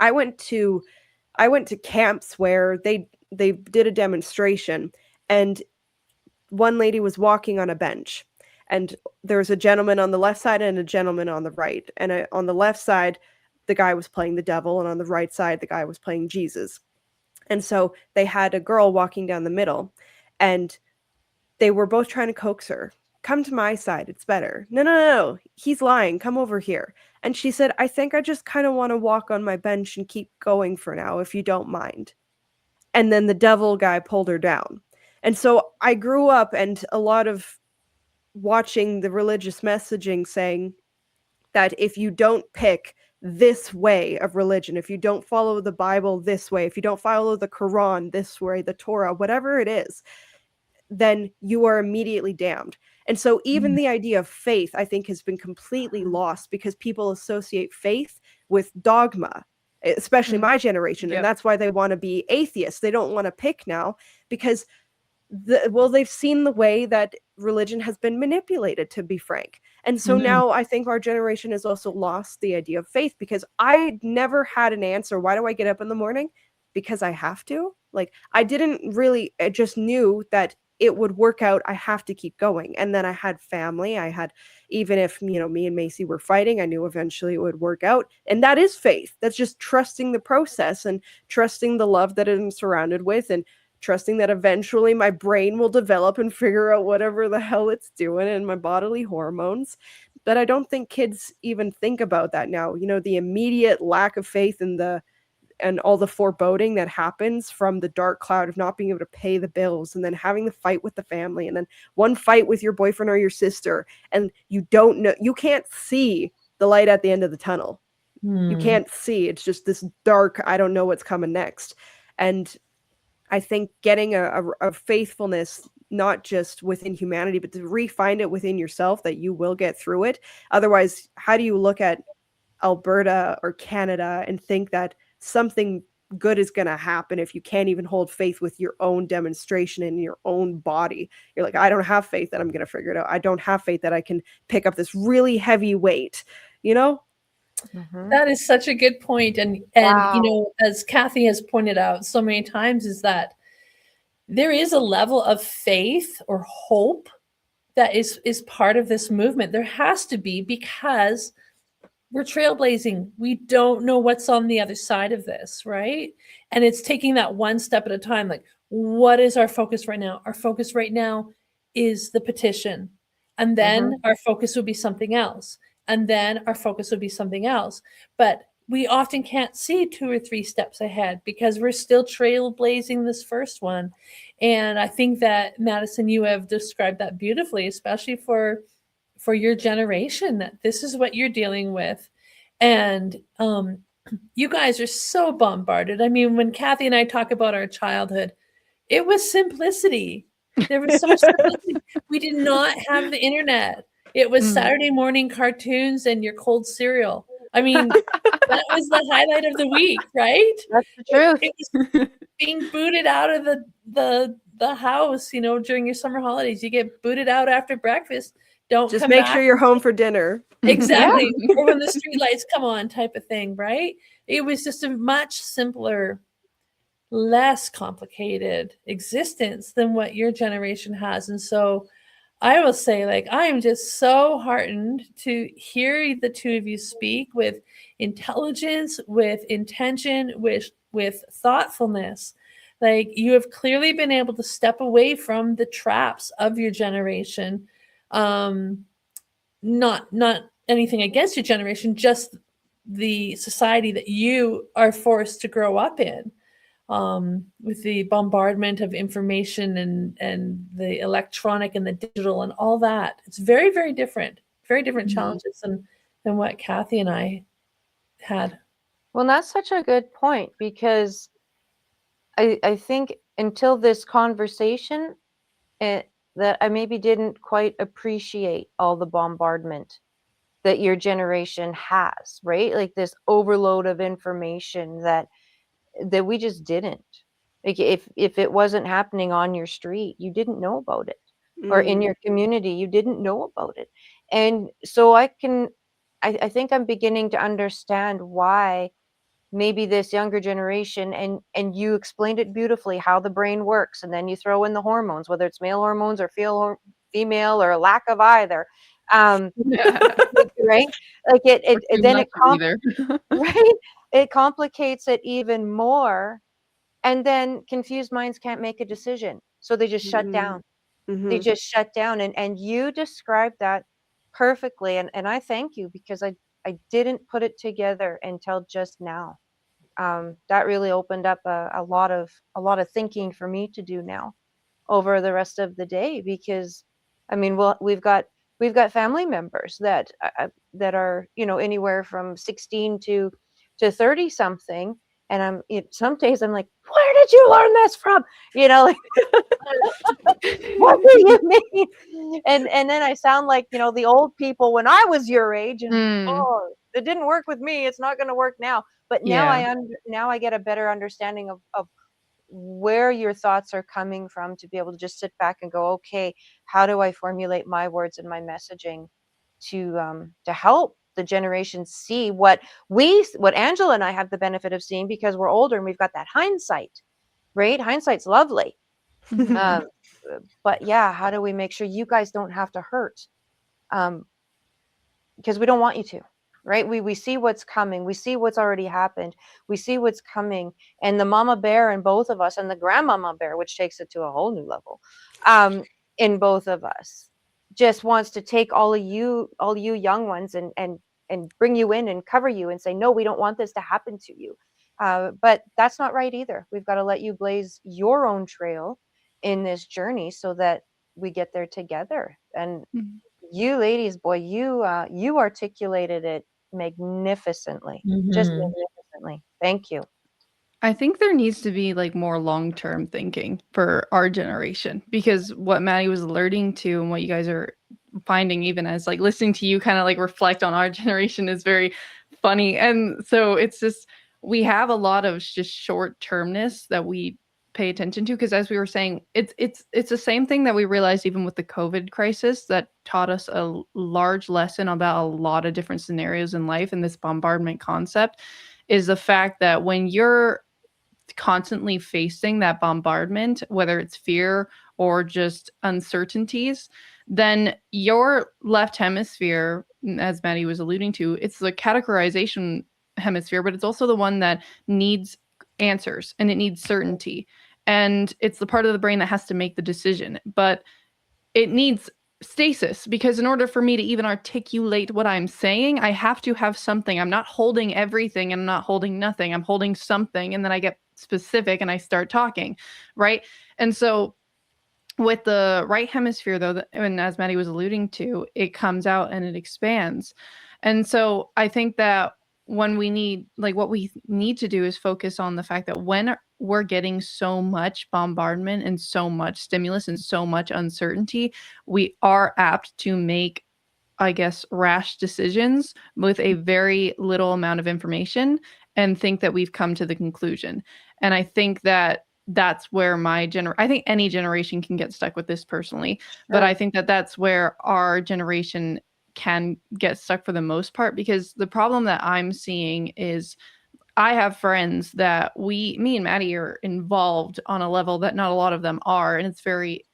I went to camps where they did a demonstration, and one lady was walking on a bench, and there was a gentleman on the left side and a gentleman on the right. And on the left side, the guy was playing the devil, and on the right side, the guy was playing Jesus. And so they had a girl walking down the middle, and they were both trying to coax her. Come to my side, it's better. No, he's lying. Come over here. And she said, I think I just kind of want to walk on my bench and keep going for now, if you don't mind. And then the devil guy pulled her down. And so I grew up, and a lot of watching the religious messaging saying that if you don't pick this way of religion, if you don't follow the Bible this way, if you don't follow the Quran this way, the Torah, whatever it is, then you are immediately damned. And so even the idea of faith, I think, has been completely lost, because people associate faith with dogma, especially my generation. Yep. And that's why they want to be atheists. They don't want to pick now, because they've seen the way that religion has been manipulated, to be frank. And so now I think our generation has also lost the idea of faith, because I never had an answer. Why do I get up in the morning? Because I have to. Like, I just knew that it would work out. I have to keep going. And then I had family. Even if, me and MayCee were fighting, I knew eventually it would work out. And that is faith. That's just trusting the process and trusting the love that I'm surrounded with, and trusting that eventually my brain will develop and figure out whatever the hell it's doing, and my bodily hormones. But I don't think kids even think about that now. The immediate lack of faith and all the foreboding that happens from the dark cloud of not being able to pay the bills, and then having the fight with the family, and then one fight with your boyfriend or your sister, and you can't see the light at the end of the tunnel. You can't see. It's just this dark, I don't know what's coming next. And I think getting a faithfulness, not just within humanity, but to re-find it within yourself, that you will get through it. Otherwise, how do you look at Alberta or Canada and think that something good is going to happen if you can't even hold faith with your own demonstration in your own body? You're like, I don't have faith that I'm going to figure it out. I don't have faith that I can pick up this really heavy weight, That is such a good point. And Wow. as Kathy has pointed out so many times, is that there is a level of faith or hope that is part of this movement. There has to be, because we're trailblazing. We don't know what's on the other side of this, right? And it's taking that one step at a time. Like, what is our focus right now? Our focus right now is the petition. And then our focus would be something else. And then our focus would be something else. But we often can't see 2 or 3 steps ahead, because we're still trailblazing this first one. And I think that, Madison, you have described that beautifully, especially for your generation, that this is what you're dealing with. And you guys are so bombarded. I mean, when Kathy and I talk about our childhood, it was simplicity. There was so much simplicity. We did not have the internet. It was Saturday morning cartoons and your cold cereal. I mean, that was the highlight of the week, right? That's the truth. It was being booted out of the house, during your summer holidays. You get booted out after breakfast. Don't just come make back. sure you're home for dinner. Exactly. Or when the street lights come on, type of thing, right? It was just a much simpler, less complicated existence than what your generation has. And so I will say, I am just so heartened to hear the two of you speak with intelligence, with intention, with thoughtfulness, Like, you have clearly been able to step away from the traps of your generation. Not anything against your generation, just the society that you are forced to grow up in, with the bombardment of information and the electronic and the digital and all that. It's very, very different challenges than what Kathy and I had. Well, that's such a good point, because I think until this conversation, that I maybe didn't quite appreciate all the bombardment that your generation has, right? Like this overload of information that we just didn't. Like if it wasn't happening on your street, you didn't know about it, or in your community, you didn't know about it. And so I think I'm beginning to understand why maybe this younger generation, and you explained it beautifully, how the brain works, and then you throw in the hormones, whether it's male hormones or female or a lack of either, right? Like it then it right, it complicates it even more, and then confused minds can't make a decision, so they just shut down. They just shut down, and you described that perfectly, and I thank you, because I didn't put it together until just now. That really opened up a lot of thinking for me to do now over the rest of the day, because I mean, well, we've got family members that are, anywhere from 16 to 30 something, and some days I'm like, where did you learn this from? Like, what do you mean? And then I sound like, the old people when I was your age, and oh, it didn't work with me, it's not going to work now. But now now I get a better understanding of where your thoughts are coming from, to be able to just sit back and go, okay, how do I formulate my words and my messaging to help the generation see what Angela and I have the benefit of seeing, because we're older and we've got that hindsight, right? Hindsight's lovely. But yeah, how do we make sure you guys don't have to hurt? Because we don't want you to, right? We see what's coming. We see what's already happened. We see what's coming. And the mama bear in both of us, and the grandmama bear, which takes it to a whole new level, in both of us, just wants to take all you young ones and bring you in and cover you and say, no, we don't want this to happen to you. But that's not right either. We've got to let you blaze your own trail in this journey, so that we get there together. And you ladies, boy, you articulated it magnificently, just magnificently. Thank you. I think there needs to be like more long-term thinking for our generation, because what Maddie was alerting to and what you guys are finding, even as like listening to you kind of like reflect on our generation, is very funny. And so it's just, we have a lot of just short-termness that we pay attention to, because as we were saying, it's the same thing that we realized even with the COVID crisis, that taught us a large lesson about a lot of different scenarios in life. And this bombardment concept is the fact that when you're constantly facing that bombardment, whether it's fear or just uncertainties, then your left hemisphere, as Maddie was alluding to, it's the categorization hemisphere, but it's also the one that needs answers and it needs certainty. And it's the part of the brain that has to make the decision, but it needs stasis, because in order for me to even articulate what I'm saying, I have to have something. I'm not holding everything and I'm not holding nothing. I'm holding something, and then I get specific and I start talking, right? And so with the right hemisphere, though, and as Maddie was alluding to, it comes out and it expands. And so I think that when we need, like, what we need to do is focus on the fact that when we're getting so much bombardment and so much stimulus and so much uncertainty, we are apt to make, I guess, rash decisions with a very little amount of information and think that we've come to the conclusion. And I think that that's where I think any generation can get stuck with this personally, but I think that that's where our generation can get stuck for the most part, because the problem that I'm seeing is I have friends that me and Maddie are involved on a level that not a lot of them are. And it's very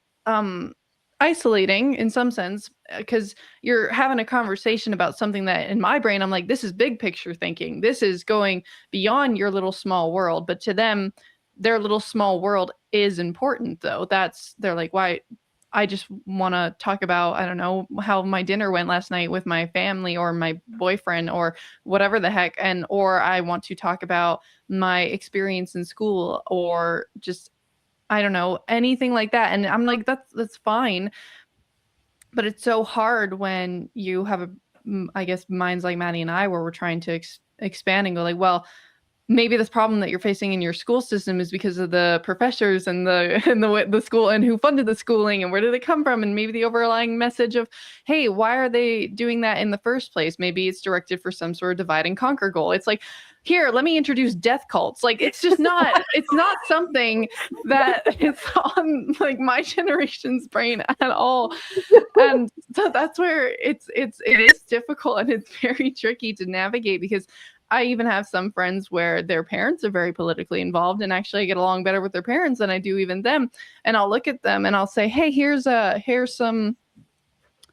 isolating in some sense, because you're having a conversation about something that in my brain, I'm like, this is big picture thinking. This is going beyond your little small world. But to them, their little small world is important though. They're like, why? I just want to talk about, I don't know, how my dinner went last night with my family or my boyfriend or whatever the heck. Or I want to talk about my experience in school or just, I don't know, anything like that. And I'm like, that's fine. But it's so hard when you have I guess minds like Maddie and I, where we're trying to expand and go like, well, maybe this problem that you're facing in your school system is because of the professors and the school and who funded the schooling and where did it come from, and maybe the overlying message of, hey, why are they doing that in the first place? Maybe it's directed for some sort of divide and conquer goal. It's like, here, let me introduce death cults. Like, it's just not it's not something that is on like my generation's brain at all. And so that's where it is difficult and it's very tricky to navigate, because I even have some friends where their parents are very politically involved, and actually I get along better with their parents than I do even them. And I'll look at them and I'll say, hey, here's some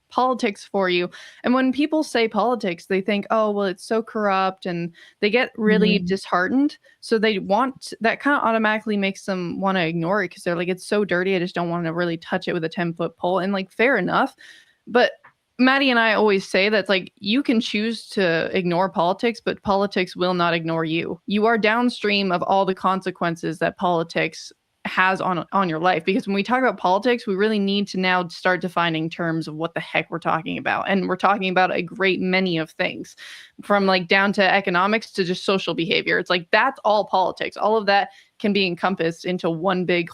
politics for you. And when people say politics, they think, oh, well, it's so corrupt, and they get really disheartened. So they want, that kind of automatically makes them want to ignore it, because they're like, it's so dirty, I just don't want to really touch it with a 10-foot pole. And like, fair enough. But Maddie and I always say that's like, you can choose to ignore politics, but politics will not ignore you. You are downstream of all the consequences that politics has on your life. Because when we talk about politics, we really need to now start defining terms of what the heck we're talking about. And we're talking about a great many of things, from like down to economics to just social behavior. It's like, that's all politics. All of that can be encompassed into one big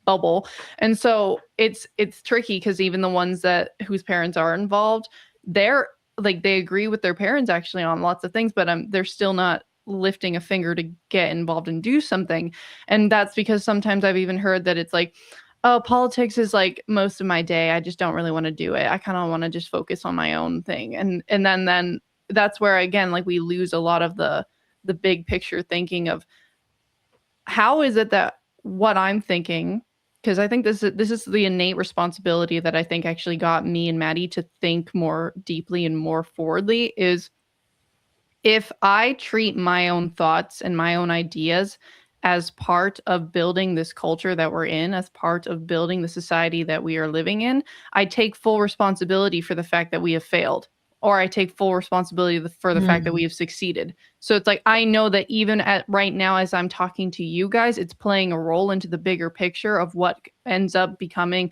bubble. And so it's tricky, because even the ones whose parents are involved, they're like, they agree with their parents actually on lots of things, but they're still not lifting a finger to get involved and do something. And that's because sometimes I've even heard that it's like, oh, politics is like most of my day, I just don't really want to do it, I kind of want to just focus on my own thing. And then that's where, again, like, we lose a lot of the big picture thinking of how is it that what I'm thinking, because I think this is the innate responsibility that I think actually got me and Maddie to think more deeply and more forwardly, is if I treat my own thoughts and my own ideas as part of building this culture that we're in, as part of building the society that we are living in, I take full responsibility for the fact that we have failed, or I take full responsibility for the fact that we have succeeded. So it's like, I know that even at right now, as I'm talking to you guys, it's playing a role into the bigger picture of what ends up becoming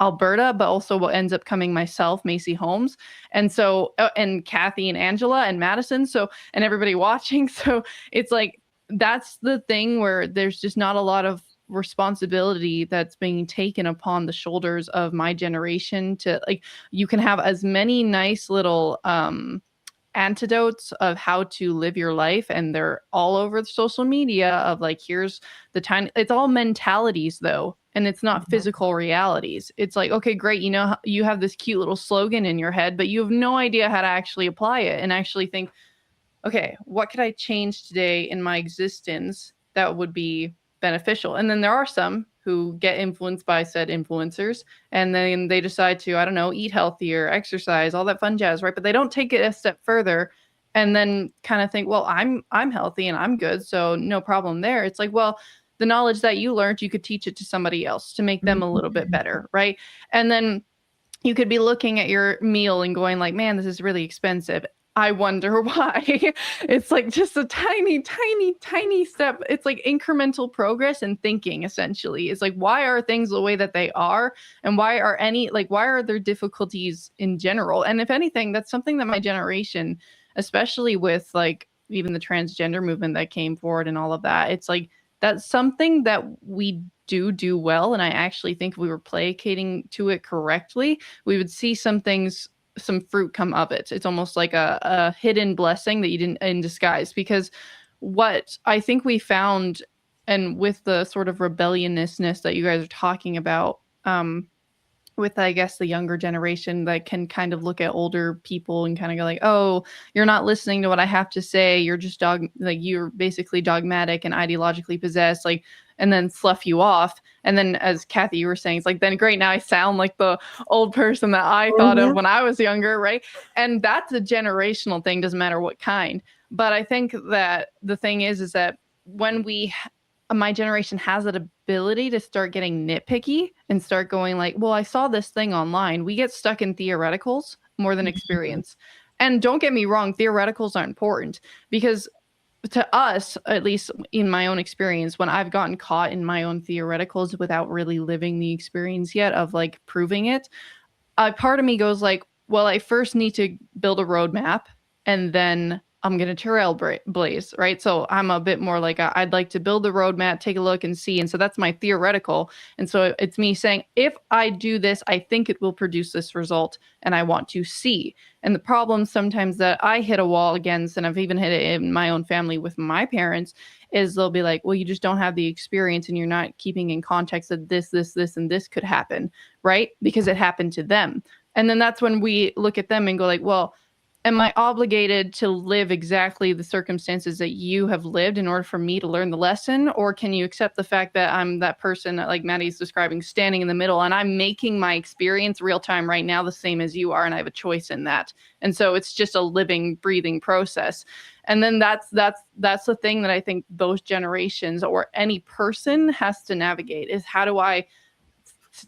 Alberta, but also what ends up coming myself, MayCee Holmes. And so, and Kathy and Angela and Madison. So, and everybody watching. So it's like, that's the thing where there's just not a lot of responsibility that's being taken upon the shoulders of my generation to, like, you can have as many nice little antidotes of how to live your life, and they're all over the social media of like, here's the tiny, it's all mentalities though, and it's not physical realities. It's like, okay, great, you know, you have this cute little slogan in your head, but you have no idea how to actually apply it and actually think, okay, what could I change today in my existence that would be beneficial? And then there are some who get influenced by said influencers, and then they decide to, I don't know, eat healthier, exercise, all that fun jazz, right? But they don't take it a step further and then kind of think, well, I'm healthy and I'm good, so no problem there. It's like, well, the knowledge that you learned, you could teach it to somebody else to make them a little bit better, right? And then you could be looking at your meal and going like, man, this is really expensive. I wonder why. It's like just a tiny, tiny, tiny step. It's like incremental progress and thinking, essentially. It's like, why are things the way that they are? And why are there difficulties in general? And if anything, that's something that my generation, especially with like even the transgender movement that came forward and all of that, it's like, that's something that we do well. And I actually think if we were placating to it correctly, we would see some fruit come of it. It's almost like a hidden blessing that you didn't in disguise, because what I think we found, and with the sort of rebelliousness that you guys are talking about, with, I guess, the younger generation that can kind of look at older people and kind of go like, oh, you're not listening to what I have to say. You're just you're basically dogmatic and ideologically possessed, like, and then slough you off. And then, as Kathy, you were saying, it's like, then great, now I sound like the old person that I thought of when I was younger, right? And that's a generational thing, doesn't matter what kind. But I think that the thing is that when we my generation has that ability to start getting nitpicky and start going like, well, I saw this thing online. We get stuck in theoreticals more than experience. And don't get me wrong, theoreticals are important, because to us, at least in my own experience, when I've gotten caught in my own theoreticals without really living the experience yet of like proving it, a part of me goes like, well, I first need to build a roadmap, and then I'm going to trailblaze, right? So I'm a bit more like, I'd like to build the roadmap, take a look and see. And so that's my theoretical. And so it's me saying, if I do this, I think it will produce this result, and I want to see. And the problem sometimes that I hit a wall against, and I've even hit it in my own family with my parents, is they'll be like, well, you just don't have the experience, and you're not keeping in context that this, and this could happen, right? Because it happened to them. And then that's when we look at them and go like, well, am I obligated to live exactly the circumstances that you have lived in order for me to learn the lesson? Or can you accept the fact that I'm that person, like Maddie's describing, standing in the middle, and I'm making my experience real time right now the same as you are, and I have a choice in that. And so it's just a living, breathing process. And then that's the thing that I think those generations or any person has to navigate, is how do I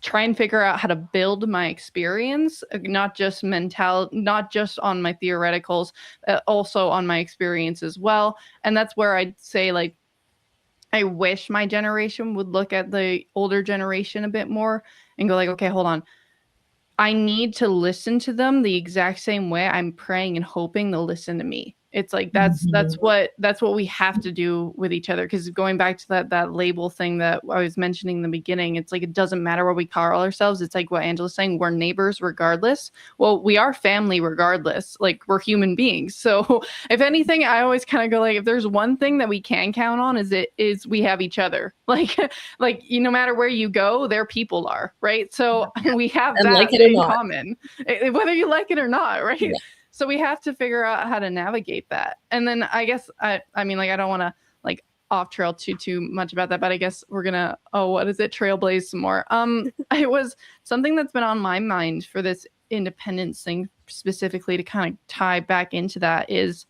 try and figure out how to build my experience, not just not just on my theoreticals, also on my experience as well. And that's where I'd say, like, I wish my generation would look at the older generation a bit more and go like, okay, hold on. I need to listen to them the exact same way I'm praying and hoping they'll listen to me. It's like that's what we have to do with each other. Because going back to that label thing that I was mentioning in the beginning, it's like it doesn't matter what we call ourselves. It's like what Angela's saying, we're neighbors regardless. Well, we are family regardless. Like, we're human beings. So if anything, I always kind of go like, if there's one thing that we can count on, is we have each other. Like no matter where you go, there people are, right? So we have and that like it or in not. common, whether you like it or not, right? Yeah. So we have to figure out how to navigate that. And then I guess, I mean, like, I don't want to like off trail too much about that, but I guess we're gonna, trailblaze some more. It was something that's been on my mind for this independence thing specifically, to kind of tie back into that, is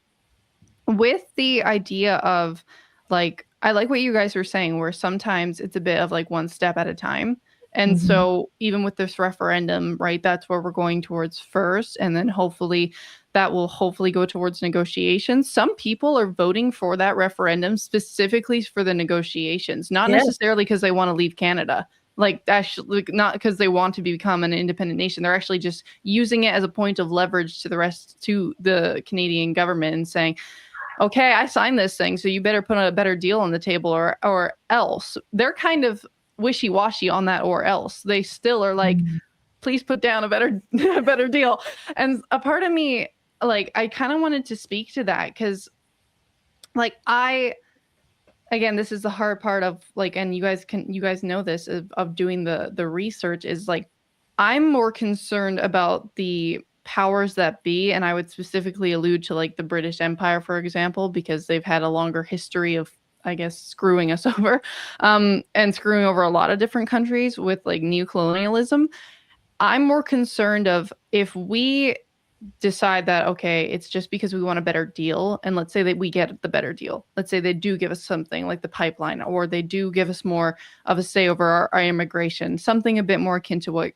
with the idea of like, I like what you guys were saying, where sometimes it's a bit of like one step at a time. And so even with this referendum, right, that's where we're going towards first. And then hopefully that will go towards negotiations. Some people are voting for that referendum specifically for the negotiations, not necessarily because they want to leave Canada. Like, actually, not because they want to become an independent nation. They're actually just using it as a point of leverage to the Canadian government, and saying, okay, I signed this thing, so you better put a better deal on the table, or else. They're kind of wishy-washy on that, or else. They still are like, please put down a better deal. And a part of me, like, I kind of wanted to speak to that, because like, again, this is the hard part of like, and you guys know this, of doing the research, is like, I'm more concerned about the powers that be, and I would specifically allude to like the British Empire, for example, because they've had a longer history of, I guess, screwing us over, and screwing over a lot of different countries with like neocolonialism. I'm more concerned of, if we decide that, okay, it's just because we want a better deal, and let's say that we get the better deal. Let's say they do give us something like the pipeline, or they do give us more of a say over our immigration, something a bit more akin to what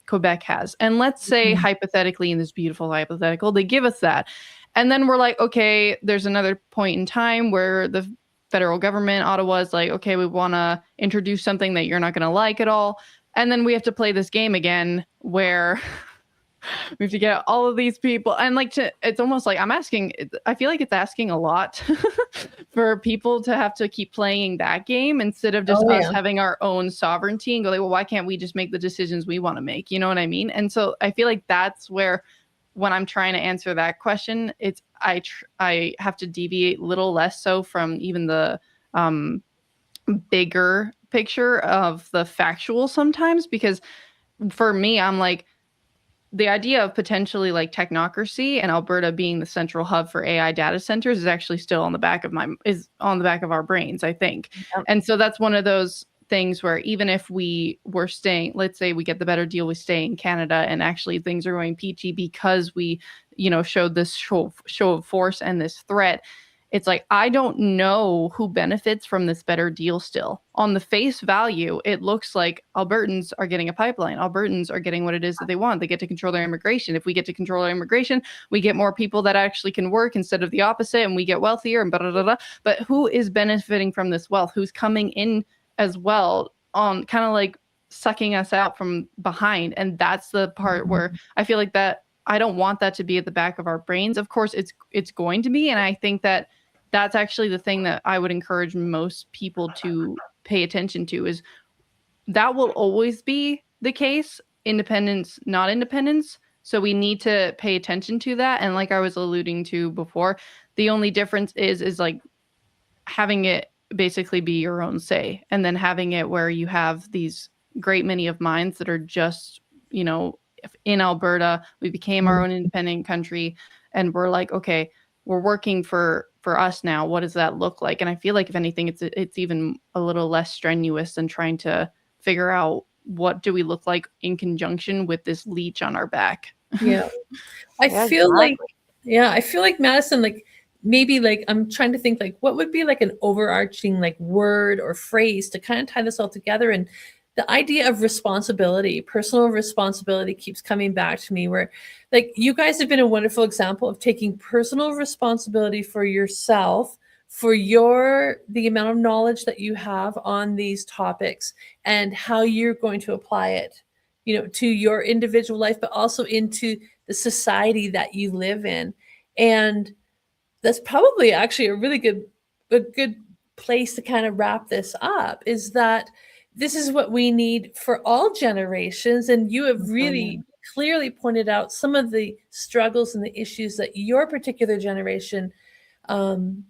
Quebec has. And let's say hypothetically, in this beautiful hypothetical, they give us that. And then we're like, okay, there's another point in time where the federal government, Ottawa, is like, okay, we want to introduce something that you're not going to like at all. And then we have to play this game again, where we have to get all of these people. And like, it's almost like I feel like it's asking a lot for people to have to keep playing that game, instead of just us having our own sovereignty and go like, well, why can't we just make the decisions we want to make? You know what I mean? And so I feel like that's where, when I'm trying to answer that question, it's I have to deviate a little less so from even the bigger picture of the factual sometimes, because for me, I'm like, the idea of potentially like technocracy and Alberta being the central hub for AI data centers is actually still on the back of our brains, I think. Yep. And so that's one of those things where, even if we were staying, let's say we get the better deal, we stay in Canada, and actually things are going peachy because we, showed this show of force and this threat, it's like, I don't know who benefits from this better deal still. On the face value, it looks like Albertans are getting a pipeline. Albertans are getting what it is that they want. They get to control their immigration. If we get to control our immigration, we get more people that actually can work instead of the opposite, and we get wealthier and blah, blah, blah, blah. But who is benefiting from this wealth? Who's coming in as well on kind of like sucking us out from behind? And that's the part where I feel like that I don't want that to be at the back of our brains. Of course, it's going to be. And I think that that's actually the thing that I would encourage most people to pay attention to, is that will always be the case, independence, not independence. So we need to pay attention to that. And like I was alluding to before, the only difference is like having it basically be your own say, and then having it where you have these great many of minds that are just, you know, in Alberta, we became our own independent country, and we're like, okay, we're working for us now. What does that look like? And I feel like if anything, it's even a little less strenuous than trying to figure out what do we look like in conjunction with this leech on our back. Yeah. I feel like Madison, like maybe like I'm trying to think like what would be like an overarching like word or phrase to kind of tie this all together. And the idea of responsibility, personal responsibility, keeps coming back to me, where like you guys have been a wonderful example of taking personal responsibility for yourself, for the amount of knowledge that you have on these topics, and how you're going to apply it, you know, to your individual life, but also into the society that you live in. And that's probably actually a really good place to kind of wrap this up, is that this is what we need for all generations. And you have really clearly pointed out some of the struggles and the issues that your particular generation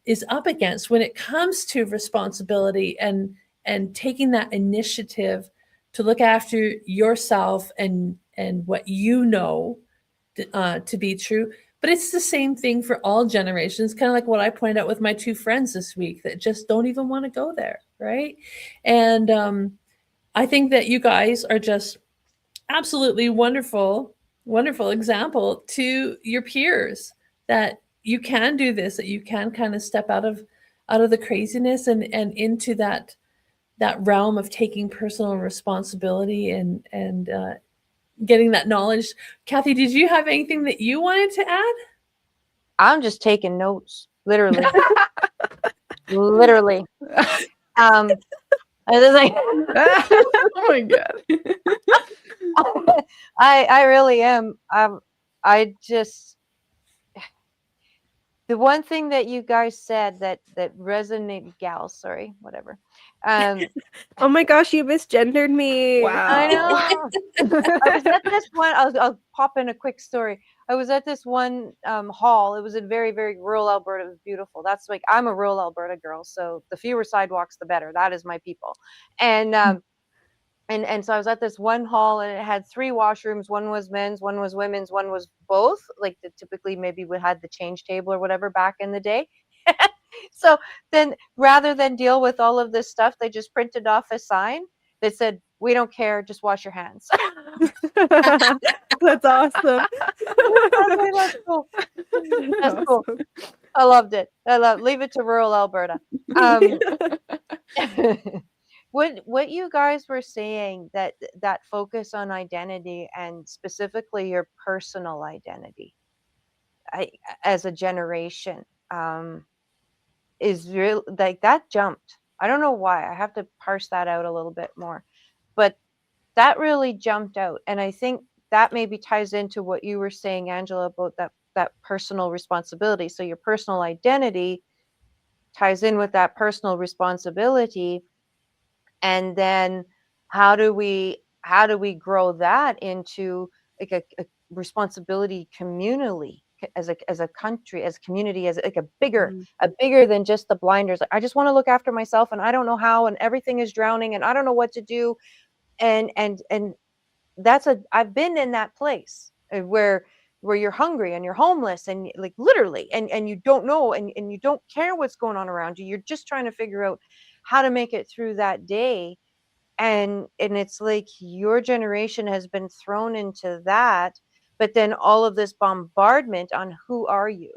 is up against when it comes to responsibility and taking that initiative to look after yourself and what you know to be true. But it's the same thing for all generations, kind of like what I pointed out with my two friends this week that just don't even want to go there, right? And I think that you guys are just absolutely wonderful example to your peers that you can do this, that you can kind of step out of the craziness and into that realm of taking personal responsibility and getting that knowledge. Kathy, did you have anything that you wanted to add? I'm just taking notes, literally. Literally. I was like, oh my God. I really am. I just, the one thing that you guys said that resonated, gals, sorry, whatever. Oh my gosh, you misgendered me. Wow. I know. I was at this one, I'll pop in a quick story. I was at this one hall. It was in very, very rural Alberta. It was beautiful. That's like, I'm a rural Alberta girl, so the fewer sidewalks, the better. That is my people. And so I was at this one hall, and it had 3 washrooms. One was men's, one was women's, one was both. Like typically maybe we had the change table or whatever back in the day. So then rather than deal with all of this stuff, they just printed off a sign that said, "We don't care, just wash your hands." That's awesome. That's cool. That's cool. I loved it. Leave it to rural Alberta. What you guys were saying, that focus on identity, and specifically your personal identity, as a generation, is real, like that jumped. I don't know why. I have to parse that out a little bit more, but that really jumped out. And I think that maybe ties into what you were saying, Angela, about that personal responsibility. So your personal identity ties in with that personal responsibility. And then how do we grow that into like a responsibility communally, as a country, as a community, as like a bigger than just the blinders. Like, I just want to look after myself, and I don't know how, and everything is drowning, and I don't know what to do. And I've been in that place where you're hungry and you're homeless and like literally, and you don't know, and you don't care what's going on around you. You're just trying to figure out how to make it through that day. And it's like your generation has been thrown into that, but then all of this bombardment on who are you?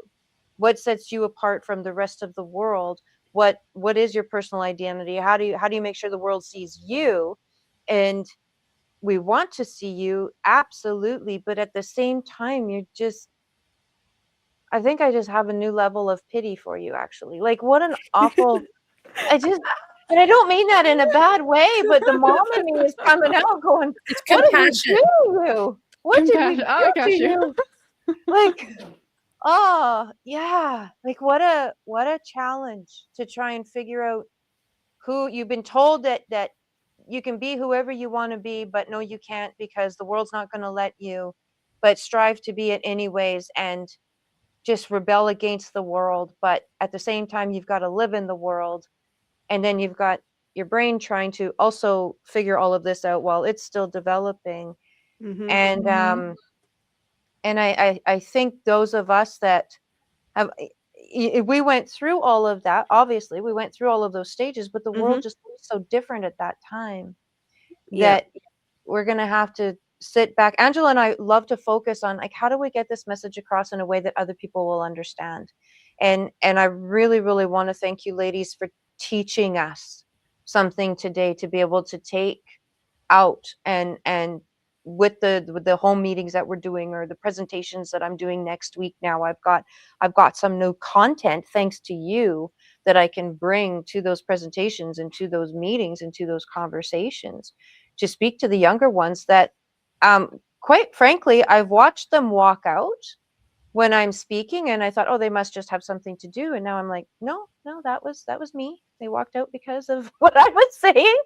what sets you apart from the rest of the world? What is your personal identity? How do you make sure the world sees you? And we want to see you, absolutely, but at the same time, I think I just have a new level of pity for you, actually. Like, what an awful, and I don't mean that in a bad way, but the mom in me is coming out going, It's what did we compassion. do? What did we do I got to you. you? Like, oh yeah, like what a challenge to try and figure out who you've been told that you can be whoever you want to be, but no, you can't, because the world's not going to let you, but strive to be it anyways, and just rebel against the world. But at the same time, you've got to live in the world, and then you've got your brain trying to also figure all of this out while it's still developing. And and I think those of us that have, we went through all of that, obviously we went through all of those stages, but the world just was so different at that time that we're going to have to sit back. Angela and I love to focus on, like, how do we get this message across in a way that other people will understand? And I really, really want to thank you ladies for teaching us something today to be able to take out, and with the home meetings that we're doing, or the presentations that I'm doing next week. Now I've got some new content, thanks to you, that I can bring to those presentations and to those meetings and to those conversations, to speak to the younger ones that, quite frankly, I've watched them walk out when I'm speaking, and I thought, oh, they must just have something to do. And now I'm like, no, that was me. They walked out because of what I was saying.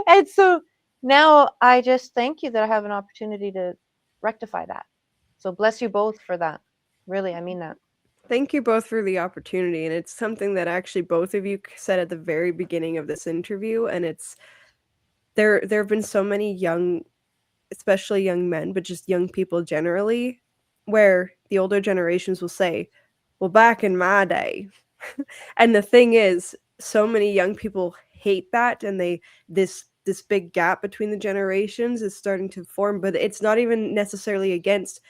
And so now I just thank you that I have an opportunity to rectify that. So bless you both for that. Really, I mean that. Thank you both for the opportunity. And it's something that actually both of you said at the very beginning of this interview. And it's there have been so many young, especially young men, but just young people generally, where the older generations will say, well, back in my day. And the thing is, so many young people hate that, and this big gap between the generations is starting to form. But it's not even necessarily against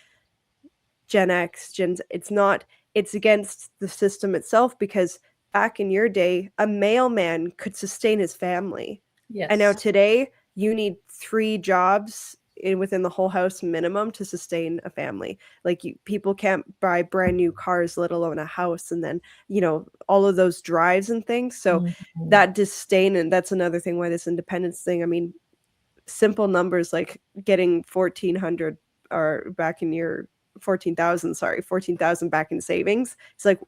Gen X, it's against the system itself, because back in your day, a mailman could sustain his family. Yes. And now today, you need 3 jobs within the whole house minimum to sustain a family. Like, people can't buy brand new cars, let alone a house, and then all of those drives and things. So that disdain, and that's another thing why this independence thing. I mean, simple numbers like getting 1,400 or back in your 14,000 back in savings. It's like,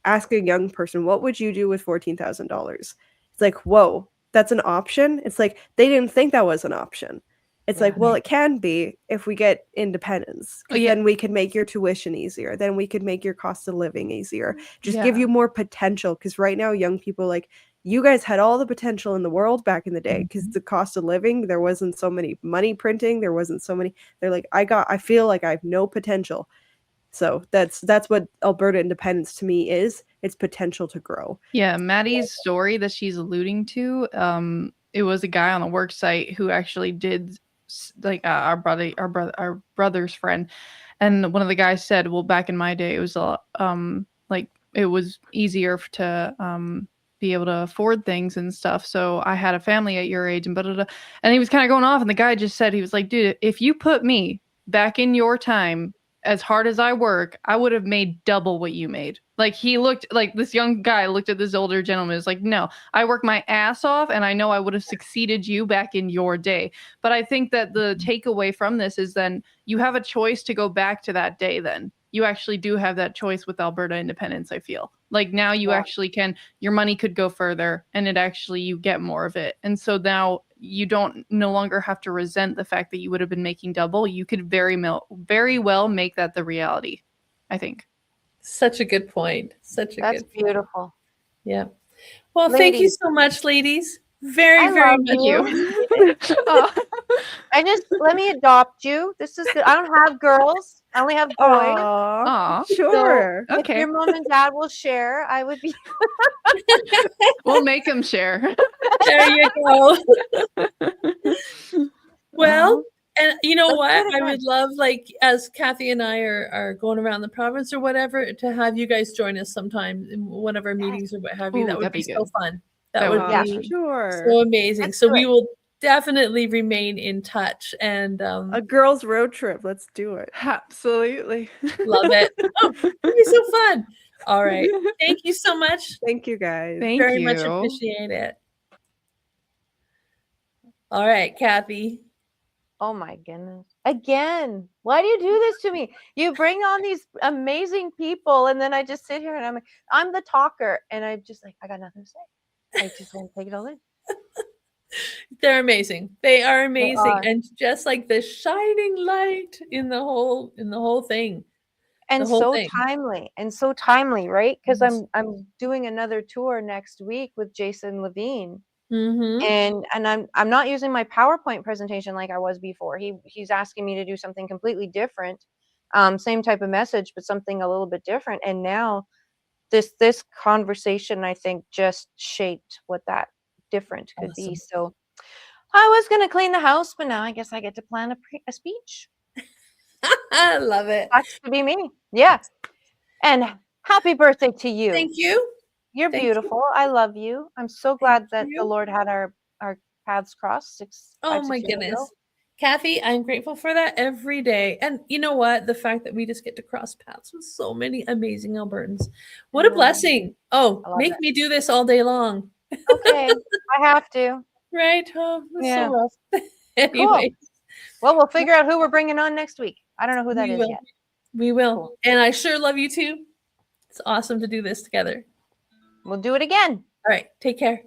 ask a young person, what would you do with $14,000? It's like, whoa, that's an option. It's like they didn't think that was an option. It's like, well, it can be if we get independence. Then we could make your tuition easier. Then we could make your cost of living easier. Just give you more potential. Because right now, young people, like, you guys had all the potential in the world back in the day, because the cost of living, there wasn't so many money printing. There wasn't so many. They're like, I feel like I have no potential. So that's what Alberta Independence to me is. It's potential to grow. Yeah, Maddie's story that she's alluding to, it was a guy on a work site who actually did, like, our brother's friend, and one of the guys said, well, back in my day, it was like, it was easier to be able to afford things and stuff. So I had a family at your age, and and he was kind of going off, and the guy just said, he was like, dude, if you put me back in your time, as hard as I work, I would have made double what you made. Like, he looked like, this young guy looked at this older gentleman, was like, no, I work my ass off, and I know I would have succeeded you back in your day. But I think that the takeaway from this is, then you have a choice to go back to that day. Then you actually do have that choice with Alberta Independence. I feel like now you actually can, your money could go further, and you get more of it. And so now you no longer have to resent the fact that you would have been making double. You could very well make that the reality, I think. Such a good point. That's beautiful. Yeah. Well, Ladies. Thank you so much, ladies. Very much. Thank you. Let me adopt you. This is good. I don't have girls. I only have boys. Aw, sure. So okay. If your mom and dad will share, I would be. We'll make them share. There you go. Well, And you know Let's do what? it I again. would love, like, as Kathy and I are going around the province or whatever, to have you guys join us sometime in one of our meetings or what have you. Ooh, That would that'd be be so good. fun. That That would would Yeah. be be Sure. so amazing. Let's So do we it. will definitely remain in touch and A girls' road trip. Let's do it. absolutely love it. Oh, it'd be so fun. All right. Thank you so much. Thank you guys. Thank Very you. much appreciate it. All right, Kathy. Oh my goodness. Again. Why do you do this to me? You bring on these amazing people and then I just sit here and I'm the talker and I'm just like, I got nothing to say. I just want to take it all in. They're amazing. They are amazing. are. And just like the shining light in the whole thing. And whole so thing. timely, right? Because Yes. I'm doing another tour next week with Jason Levine. Mm-hmm. And I'm not using my PowerPoint presentation like I was before. He's asking me to do something completely different. Same type of message, but something a little bit different. And now this conversation, I think, just shaped what that different could be. Awesome. So I was going to clean the house, but now I guess I get to plan a speech. I love it. That's to be me. Yeah. And happy birthday to you. Thank you. You're Thank you. beautiful. I love you. I'm so glad that you. the Lord had our paths cross Oh my 6 years goodness. ago. Kathy, I'm grateful for that every day. And you know what? The fact that we just get to cross paths with so many amazing Albertans. What a Yeah. blessing. Oh, I love make it. me do this all day long. Okay. I have to. Right? Oh, that's Yeah. so rough. Anyway, Well, we'll figure out who we're bringing on next week. I don't know who that we is will. yet. We will. Cool. And I sure love you too. It's awesome to do this together. We'll do it again. All right. Take care.